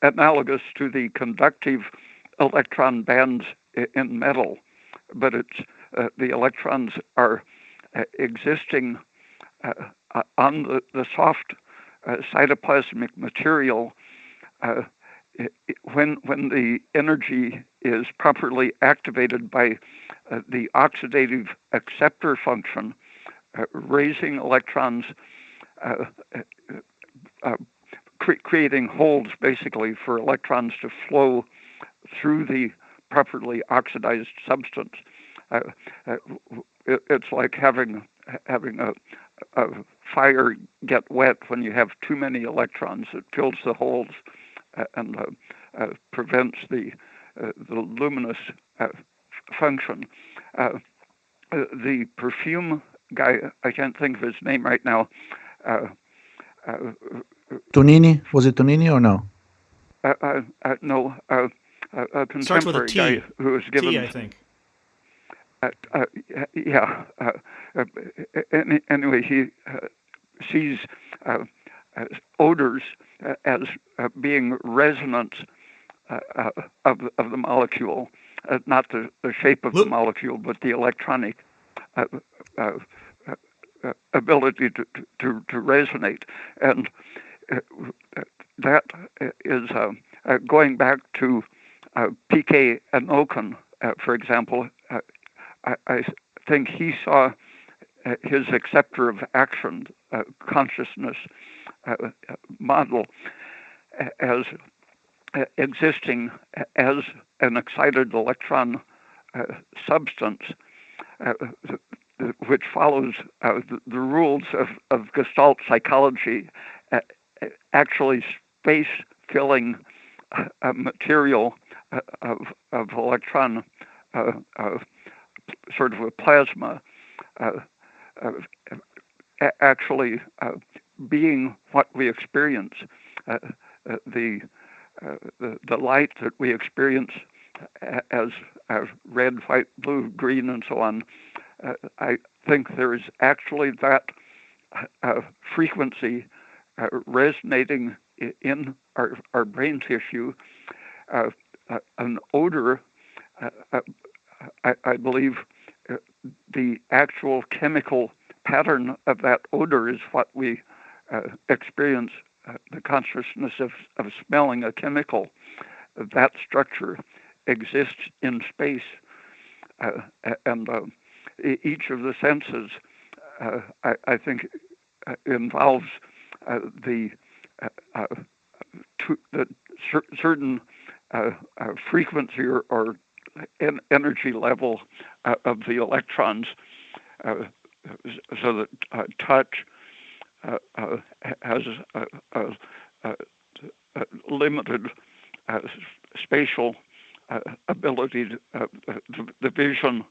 analogous to the conductive electron bands in metal, but it's the electrons are existing on the soft cytoplasmic material. When the energy is properly activated by the oxidative acceptor function, raising electrons, creating holes basically for electrons to flow through the properly oxidized substance. It's like having a fire get wet when you have too many electrons. It fills the holes and prevents the luminous function. The perfume guy, I can't think of his name right now. Tonini? Was it Tonini or no? No, a Starts with a contemporary T. guy who was given. T, I think. Yeah. Anyway, he sees odors as being resonance of the molecule, not the shape of the molecule, but the electronic ability to resonate. And that is going back to P.K. Anoken, for example. I think he saw his acceptor of action consciousness model as existing as an excited electron substance, which follows the rules of Gestalt psychology. Actually, space filling material of electron, sort of a plasma, actually being what we experience. The light that we experience as red, white, blue, green, and so on, I think there is actually that frequency resonating in our brain tissue. An odor, I believe the actual chemical pattern of that odor is what we experience, the consciousness of smelling a chemical. That structure exists in space, and each of the senses, I think, involves the certain frequency or energy level of the electrons, so that touch has a limited spatial ability. The vision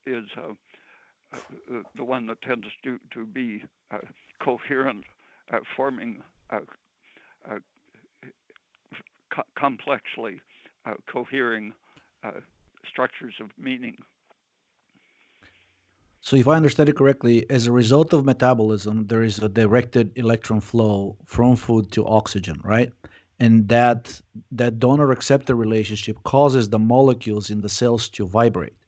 is the one that tends to be coherent, forming complexly cohering structures of meaning. So if I understand it correctly, as a result of metabolism, there is a directed electron flow from food to oxygen, right? And that donor-receptor relationship causes the molecules in the cells to vibrate.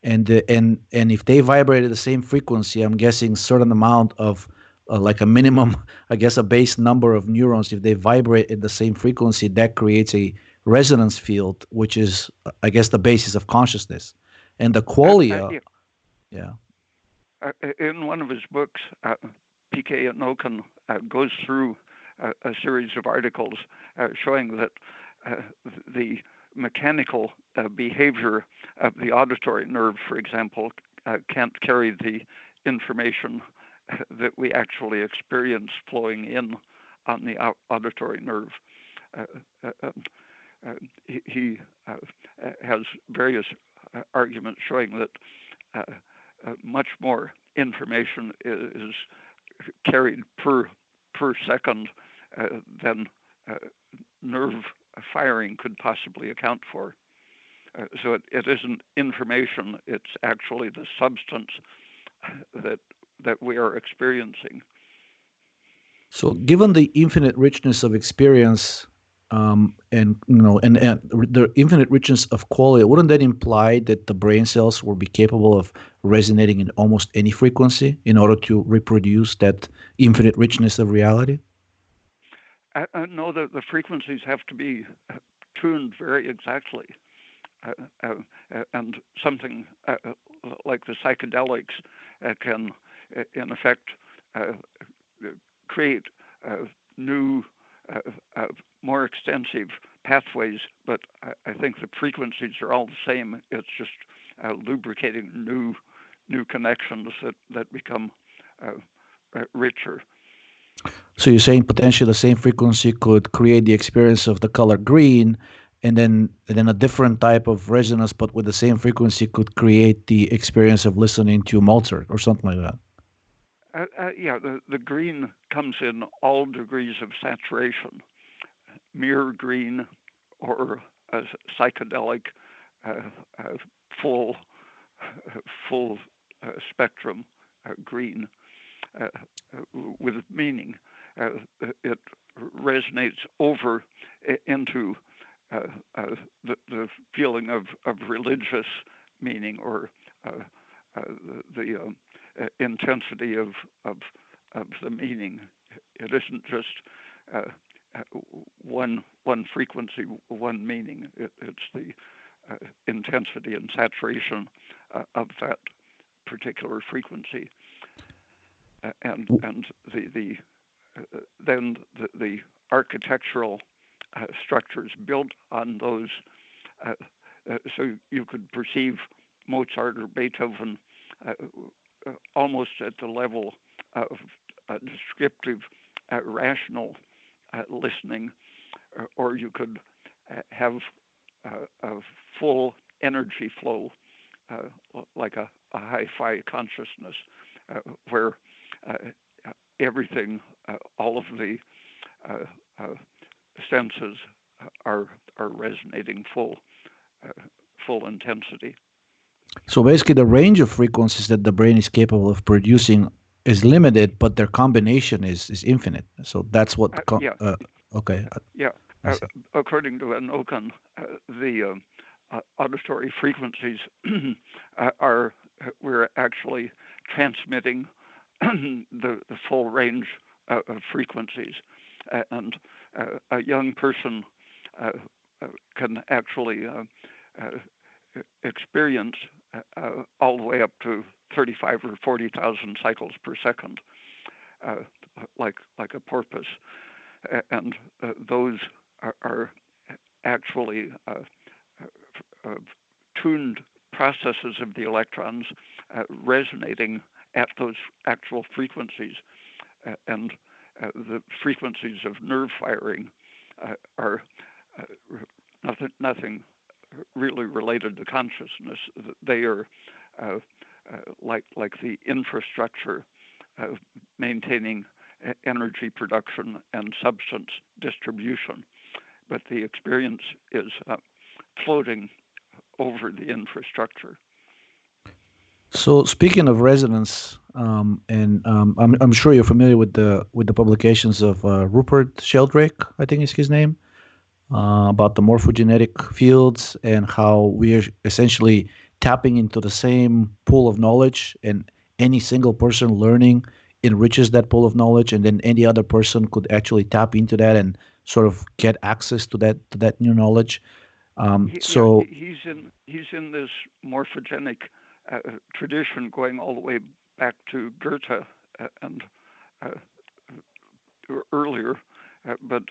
And if they vibrate at the same frequency, I'm guessing certain amount of like a minimum, I guess a base number of neurons, if they vibrate at the same frequency, that creates a resonance field, which is, I guess, the basis of consciousness. And the qualia, yeah. In one of his books, P.K. Anokan goes through a series of articles showing that the mechanical behavior of the auditory nerve, for example, can't carry the information that we actually experience flowing in on the auditory nerve. He has various arguments showing that much more information is carried per second than nerve firing could possibly account for. So it isn't information, it's actually the substance that we are experiencing. So given the infinite richness of experience, and the infinite richness of qualia, wouldn't that imply that the brain cells will be capable of resonating in almost any frequency in order to reproduce that infinite richness of reality? No, the frequencies have to be tuned very exactly. And something like the psychedelics can, in effect, create new, more extensive pathways, but I think the frequencies are all the same. It's just lubricating new connections that become richer. So you're saying potentially the same frequency could create the experience of the color green, and then a different type of resonance, but with the same frequency, could create the experience of listening to Mozart or something like that. Yeah, the green comes in all degrees of saturation. Mere green or a psychedelic full spectrum green with meaning. It resonates over into the feeling of religious meaning, or the intensity of the meaning. It isn't just one frequency, one meaning. It's the intensity and saturation of that particular frequency, and then the architectural structures built on those. So you could perceive Mozart or Beethoven almost at the level of descriptive, rational listening, or you could have a full energy flow, like a hi-fi consciousness, where everything, all of the senses are resonating full intensity. So basically, the range of frequencies that the brain is capable of producing is limited, but their combination is infinite. So that's what. Yeah. Okay. Yeah. I see. According to Anokan, the auditory frequencies we're actually transmitting the full range of frequencies, and a young person can actually experience all the way up to 35 or 40,000 cycles per second, like a porpoise, and those are actually tuned processes of the electrons resonating at those actual frequencies, and the frequencies of nerve firing are nothing really related to consciousness. They are like the infrastructure of maintaining energy production and substance distribution, but the experience is floating over the infrastructure. So speaking of resonance, I'm sure you're familiar with the publications of Rupert Sheldrake, I think is his name, about the morphogenetic fields and how we are essentially tapping into the same pool of knowledge, and any single person learning enriches that pool of knowledge, and then any other person could actually tap into that and sort of get access to that new knowledge. He's in this morphogenic tradition going all the way back to Goethe and earlier, but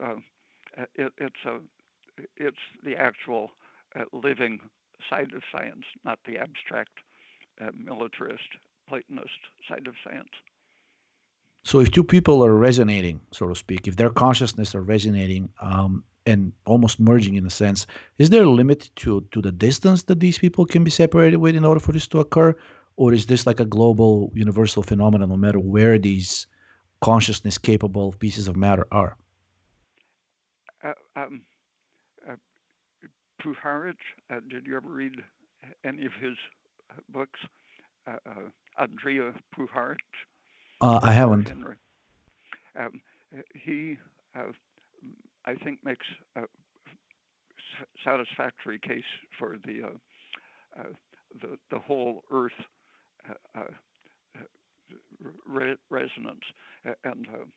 it's the actual living side of science, not the abstract militarist Platonist side of science. So if two people are resonating, so to speak, if their consciousness are resonating and almost merging in a sense, is there a limit to the distance that these people can be separated with in order for this to occur? Or is this like a global universal phenomenon no matter where these consciousness capable pieces of matter are? Puharich, did you ever read any of his books? Andrea Puharich? I haven't. He, I think, makes a satisfactory case for the whole Earth resonance, and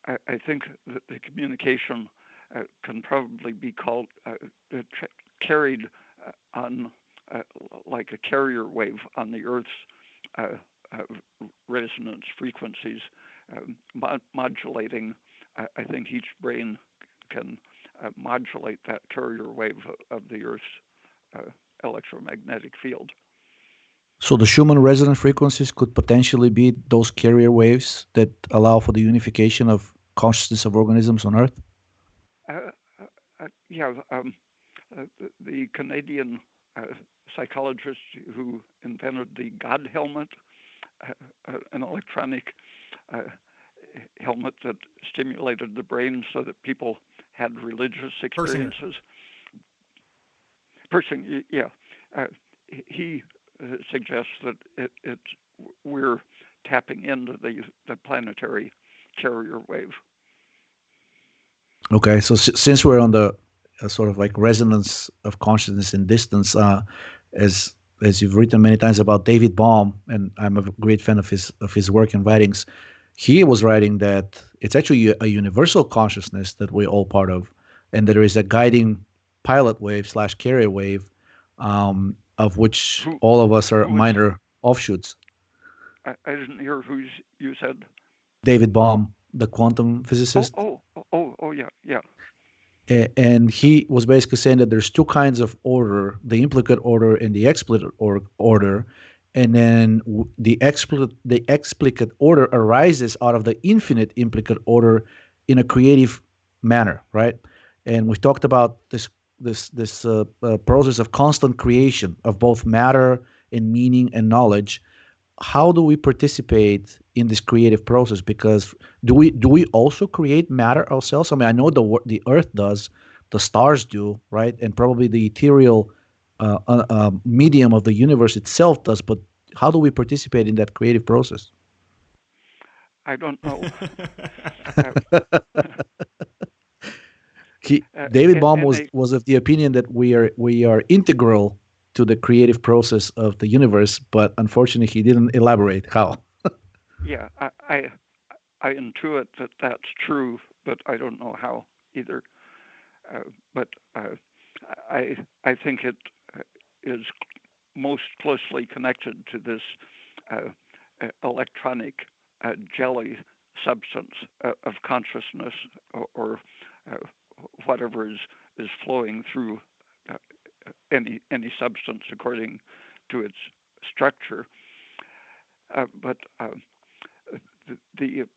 I think that the communication can probably be called carried on like a carrier wave on the Earth's resonance frequencies, modulating. I think each brain can modulate that carrier wave of the Earth's electromagnetic field. So the Schumann resonant frequencies could potentially be those carrier waves that allow for the unification of consciousness of organisms on Earth? The Canadian psychologist who invented the God helmet, an electronic helmet that stimulated the brain so that people had religious experiences. Persinger, yeah. He suggests that we're tapping into the planetary carrier wave. Okay, so since we're on the sort of like resonance of consciousness in distance, as you've written many times about David Bohm, and I'm a great fan of his work and writings, he was writing that it's actually a universal consciousness that we're all part of, and there is a guiding pilot wave / carrier wave, of which all of us are minor offshoots. I didn't hear who you said. David Bohm, the quantum physicist. Oh, yeah. And he was basically saying that there's two kinds of order, the implicate order and the explicit order, and then the explicate order arises out of the infinite implicate order in a creative manner, right? And we talked about this process of constant creation of both matter and meaning and knowledge. How do we participate in this creative process? Because do we also create matter ourselves? I mean, I know the earth does, the stars do, right? And probably the ethereal medium of the universe itself does, but how do we participate in that creative process? I don't know. David Bohm And was of the opinion that we are integral to the creative process of the universe, but unfortunately he didn't elaborate how. yeah, I intuit that that's true, but I don't know how either. But I think it is most closely connected to this electronic jelly substance of consciousness, or whatever is flowing through any substance according to its structure. But the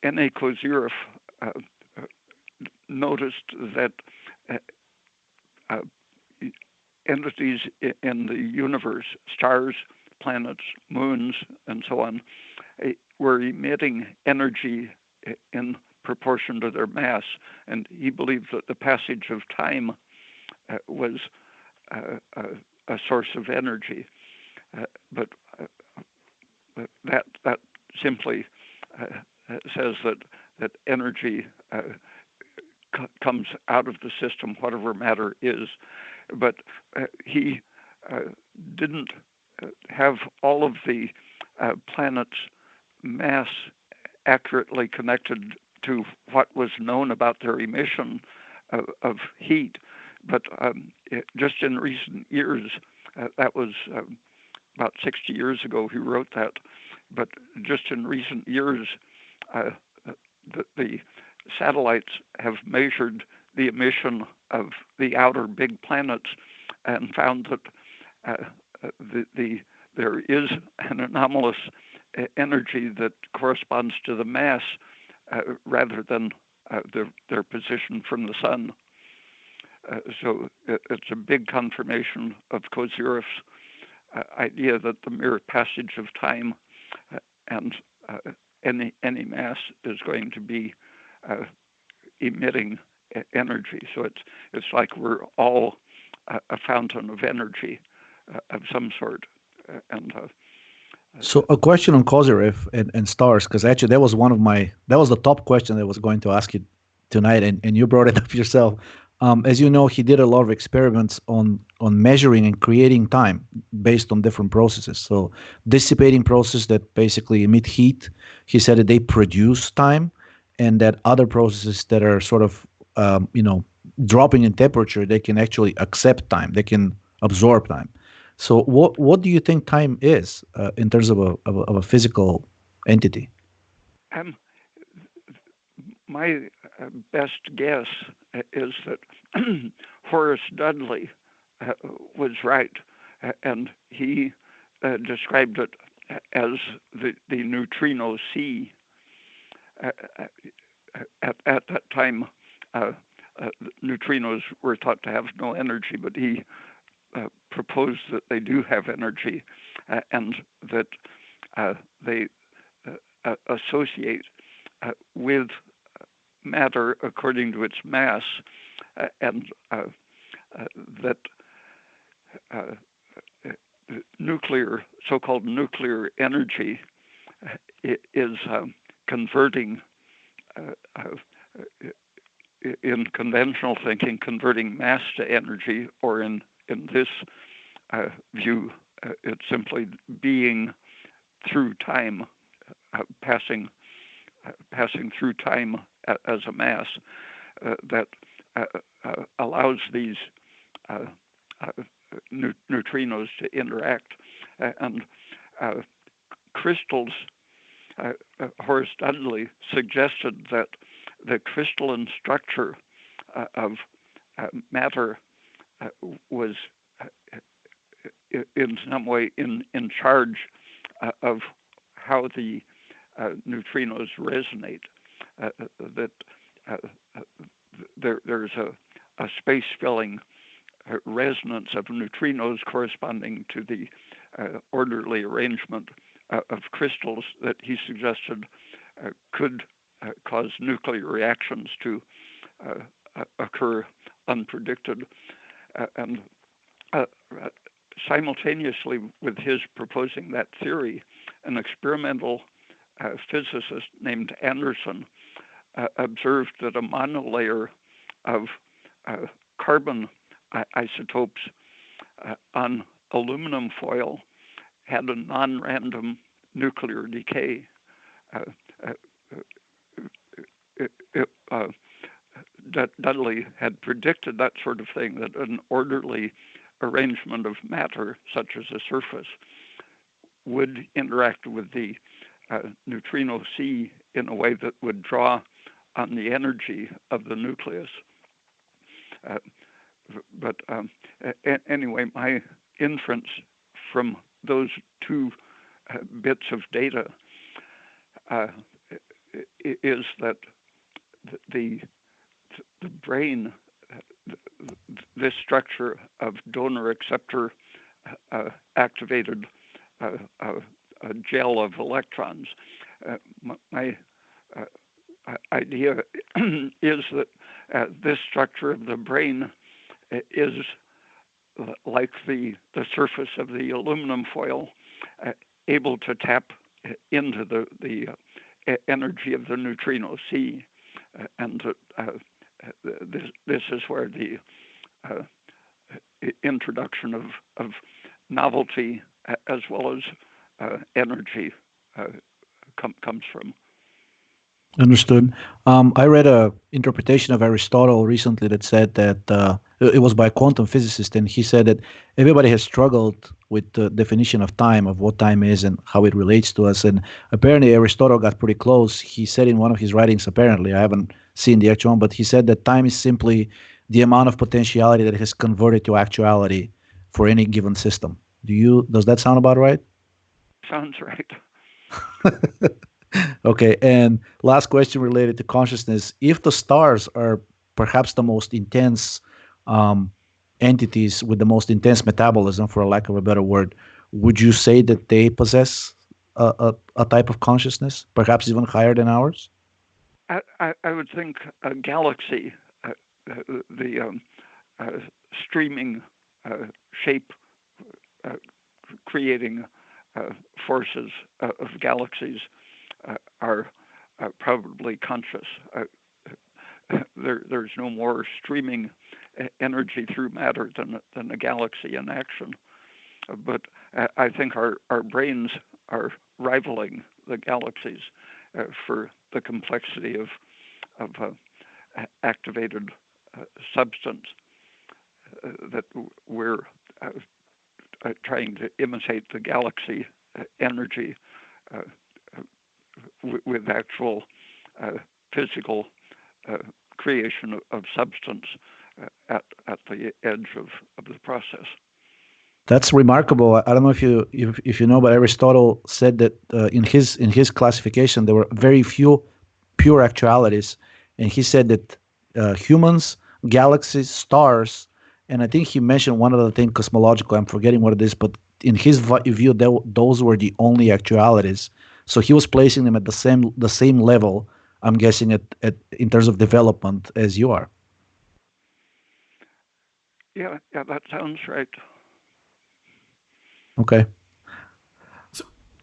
N.A. Kozyrev noticed that uh, entities in the universe, stars, planets, moons, and so on, were emitting energy in proportion to their mass, and he believed that the passage of time was a source of energy. But that simply says that energy comes out of the system, whatever matter is. But he didn't have all of the planet's mass accurately connected to what was known about their emission of heat. But just in recent years, that was about 60 years ago he wrote that, but just in recent years, the satellites have measured the emission of the outer big planets and found that there is an anomalous energy that corresponds to the mass rather than their position from the sun. So it's a big confirmation of Kozyrev's idea that the mere passage of time and any mass is going to be emitting energy. So it's like we're all a fountain of energy of some sort. And So a question on Kozyrev and stars, because actually that was the top question that I was going to ask you tonight, and you brought it up yourself. As you know, he did a lot of experiments on measuring and creating time based on different processes. So dissipating processes that basically emit heat, he said that they produce time, and that other processes that are sort of dropping in temperature, they can actually accept time, they can absorb time. So what do you think time is in terms of a physical entity? um, my best guess is that Horace Dudley was right, and he described it as the neutrino sea. At that time, neutrinos were thought to have no energy, but he proposed that they do have energy, and that they associate with matter according to its mass, and that so-called nuclear energy is converting, in conventional thinking, converting mass to energy, or in this view, it's simply being through time, passing through time as a mass that allows these neutrinos to interact. And crystals, Horace Dudley suggested that the crystalline structure of matter was in some way in charge of how the neutrinos resonate. That there's a space-filling resonance of neutrinos corresponding to the orderly arrangement of crystals that he suggested could cause nuclear reactions to occur unpredicted. And simultaneously with his proposing that theory, an experimental physicist named Anderson observed that a monolayer of carbon isotopes on aluminum foil had a non-random nuclear decay. Dudley had predicted that sort of thing, that an orderly arrangement of matter, such as a surface, would interact with the neutrino sea in a way that would draw on the energy of the nucleus. But anyway, my inference from those two bits of data is that the brain, this structure of donor-receptor activated a gel of electrons. My idea is that this structure of the brain is like the surface of the aluminum foil, able to tap into the energy of the neutrino sea, and this is where the introduction of novelty as well as energy comes from. Understood. I read a interpretation of Aristotle recently that said that it was by a quantum physicist, and he said that everybody has struggled with the definition of time, of what time is and how it relates to us. And apparently Aristotle got pretty close. He said in one of his writings, apparently, I haven't seen the actual one, but he said that time is simply the amount of potentiality that has converted to actuality for any given system. Does that sound about right? Sounds right. Okay, and last question related to consciousness. If the stars are perhaps the most intense entities with the most intense metabolism, for lack of a better word, would you say that they possess a type of consciousness, perhaps even higher than ours? I would think a galaxy, the streaming shape creating forces of galaxies are probably conscious. There's no more streaming energy through matter than a galaxy in action. But I think our brains are rivaling the galaxies for the complexity of activated substance that we're trying to imitate the galaxy energy with actual physical creation of substance at the edge of the process. That's remarkable. I don't know if you know, but Aristotle said that in his classification there were very few pure actualities, and he said that humans, galaxies, stars, and I think he mentioned one other thing, cosmological. I'm forgetting what it is, but in his view, those were the only actualities. So he was placing them at the same level, I'm guessing, at in terms of development as you are. Yeah, that sounds right. Okay.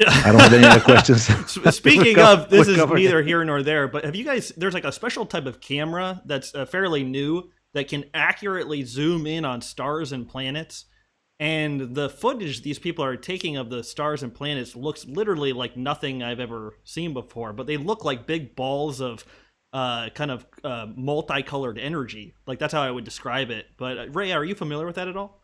I don't have any other questions. Speaking of, this is neither here nor there, but have you guys, there's like a special type of camera that's fairly new that can accurately zoom in on stars and planets. And the footage these people are taking of the stars and planets looks literally like nothing I've ever seen before, but they look like big balls of multicolored energy. Like, that's how I would describe it. But Ray, are you familiar with that at all?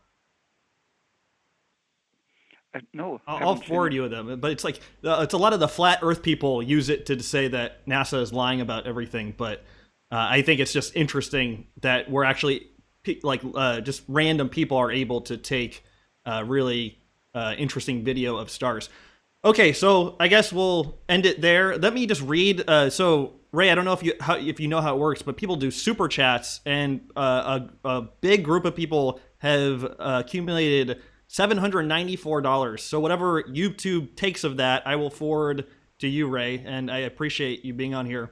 No. I'll forward you them. But it's like, it's a lot of the flat Earth people use it to say that NASA is lying about everything. But I think it's just interesting that we're actually, just random people are able to take really interesting video of stars. Okay, so I guess we'll end it there. Let me just read. So Ray, I don't know if you know how it works, but people do super chats, and a big group of people have accumulated $794. So whatever YouTube takes of that, I will forward to you, Ray, and I appreciate you being on here.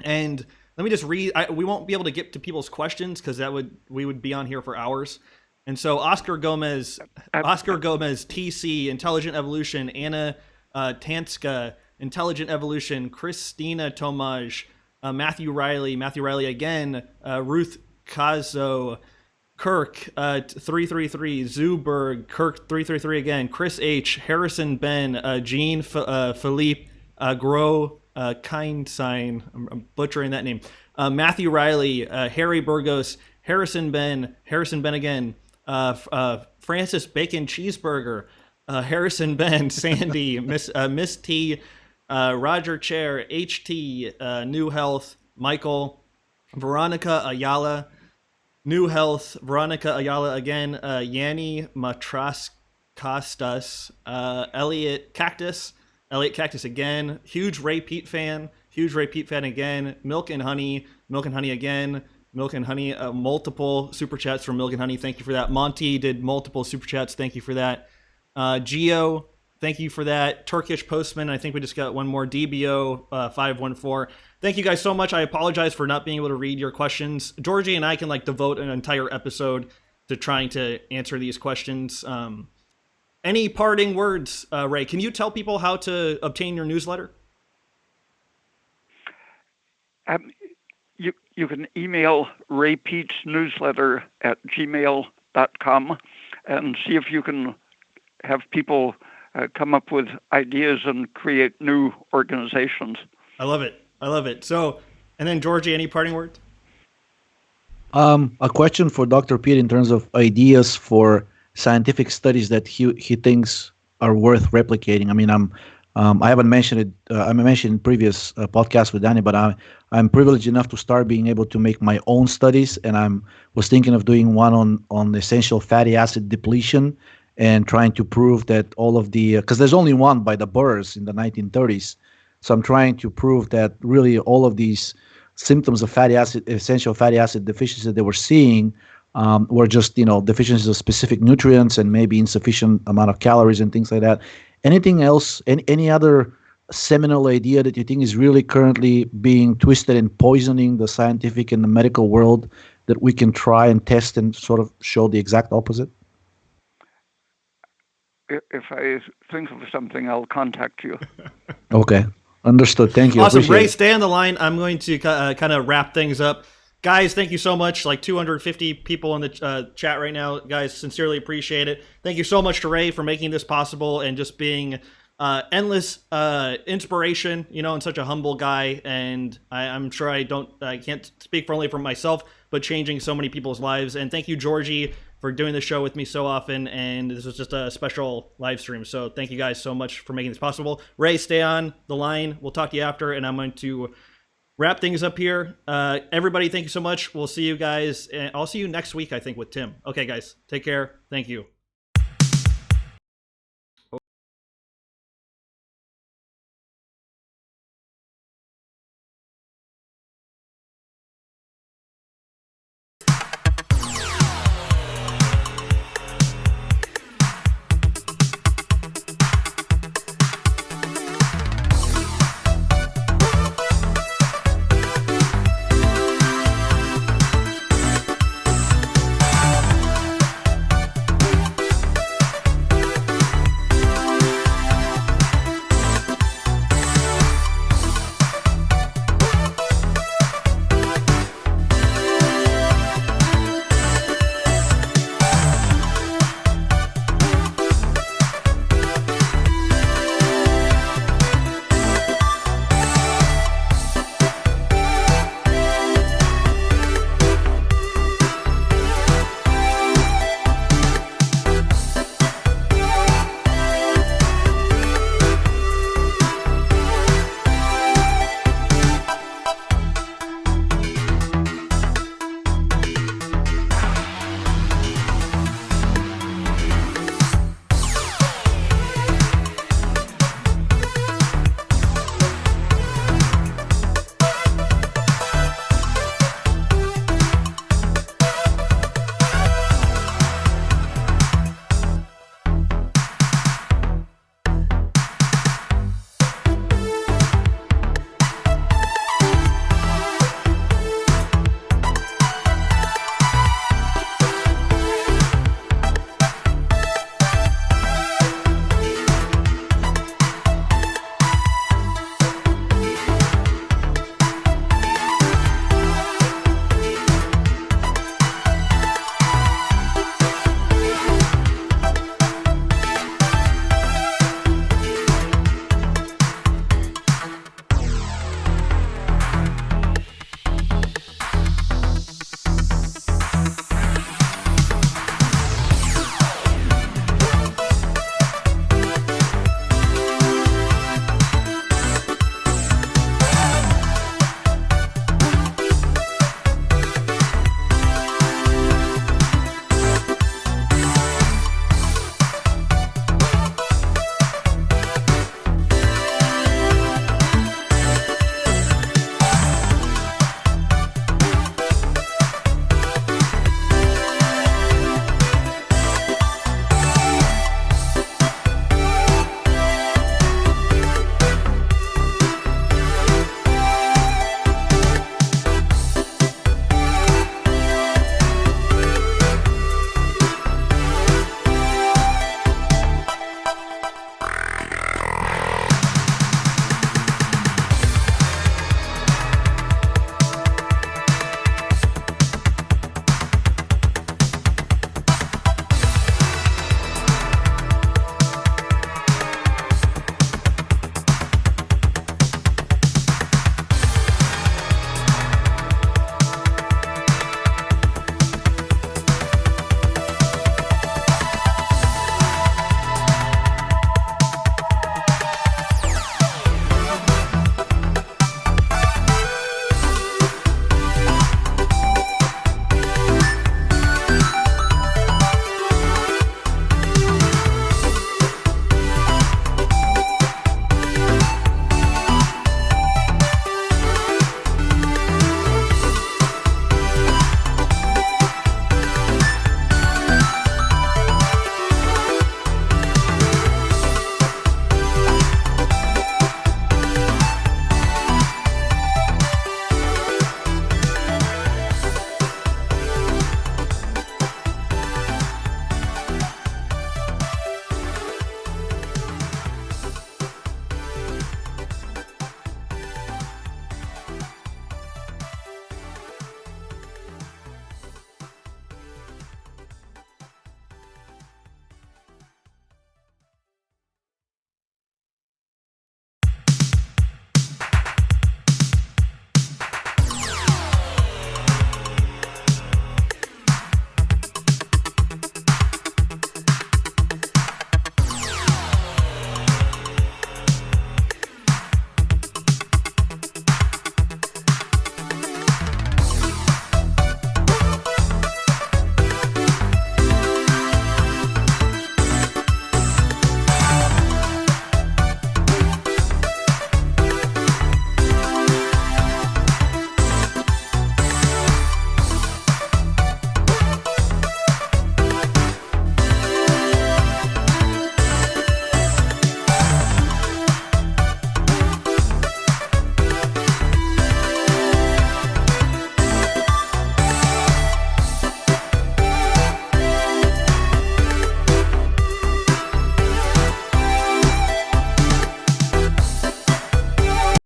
And let me just read. We won't be able to get to people's questions because we would be on here for hours. And so Oscar Gomez, TC, Intelligent Evolution, Anna Tanska, Intelligent Evolution, Christina Tomaj, Matthew Riley again, Ruth Kazo, Kirk 333, Zuberg, Kirk 333 again, Chris H, Harrison Ben, Jean Philippe, Gro Kindsign, I'm butchering that name, Matthew Riley, Harry Burgos, Harrison Ben again, Francis Bacon Cheeseburger, Harrison Ben, Sandy, Miss T, Roger Chair, HT, New Health, Michael, Veronica Ayala, New Health, Veronica Ayala again, Yanni Matras Costas, Elliot Cactus again, huge Ray Peat fan again, Milk and Honey again, Milk and Honey, multiple super chats from Milk and Honey. Thank you for that. Monty did multiple super chats. Thank you for that. Geo, thank you for that. Turkish Postman, I think we just got one more. DBO 514. Thank you guys so much. I apologize for not being able to read your questions. Georgie and I can devote an entire episode to trying to answer these questions. Any parting words, Ray? Can you tell people how to obtain your newsletter? You can email Ray Peat's newsletter at gmail.com and see if you can have people come up with ideas and create new organizations. I love it. So, and then Georgie, any parting words? A question for Dr. Peat in terms of ideas for scientific studies that he thinks are worth replicating. I mean, I haven't mentioned it. I mentioned in previous podcasts with Danny, but I'm privileged enough to start being able to make my own studies, and was thinking of doing one on essential fatty acid depletion and trying to prove that all of the because there's only one by the Burrs in the 1930s, so I'm trying to prove that really all of these symptoms of essential fatty acid deficiency that they were seeing were just deficiencies of specific nutrients and maybe insufficient amount of calories and things like that. Anything else? Any other seminal idea that you think is really currently being twisted and poisoning the scientific and the medical world that we can try and test and sort of show the exact opposite? If I think of something, I'll contact you. Okay. Understood. Thank you. Awesome. Appreciate Ray, it. stay on the line. I'm going to kind of wrap things up. Guys, thank you so much. 250 people in the chat right now. Guys, sincerely appreciate it. Thank you so much to Ray for making this possible and just being endless inspiration, and such a humble guy. And I'm sure I can't speak only for myself, but changing so many people's lives. And thank you, Georgie, for doing the show with me so often. And this was just a special live stream. So thank you guys so much for making this possible. Ray, stay on the line. We'll talk to you after. And I'm going to wrap things up here. Everybody, thank you so much. We'll see you guys. I'll see you next week, I think, with Tim. Okay, guys, take care. Thank you.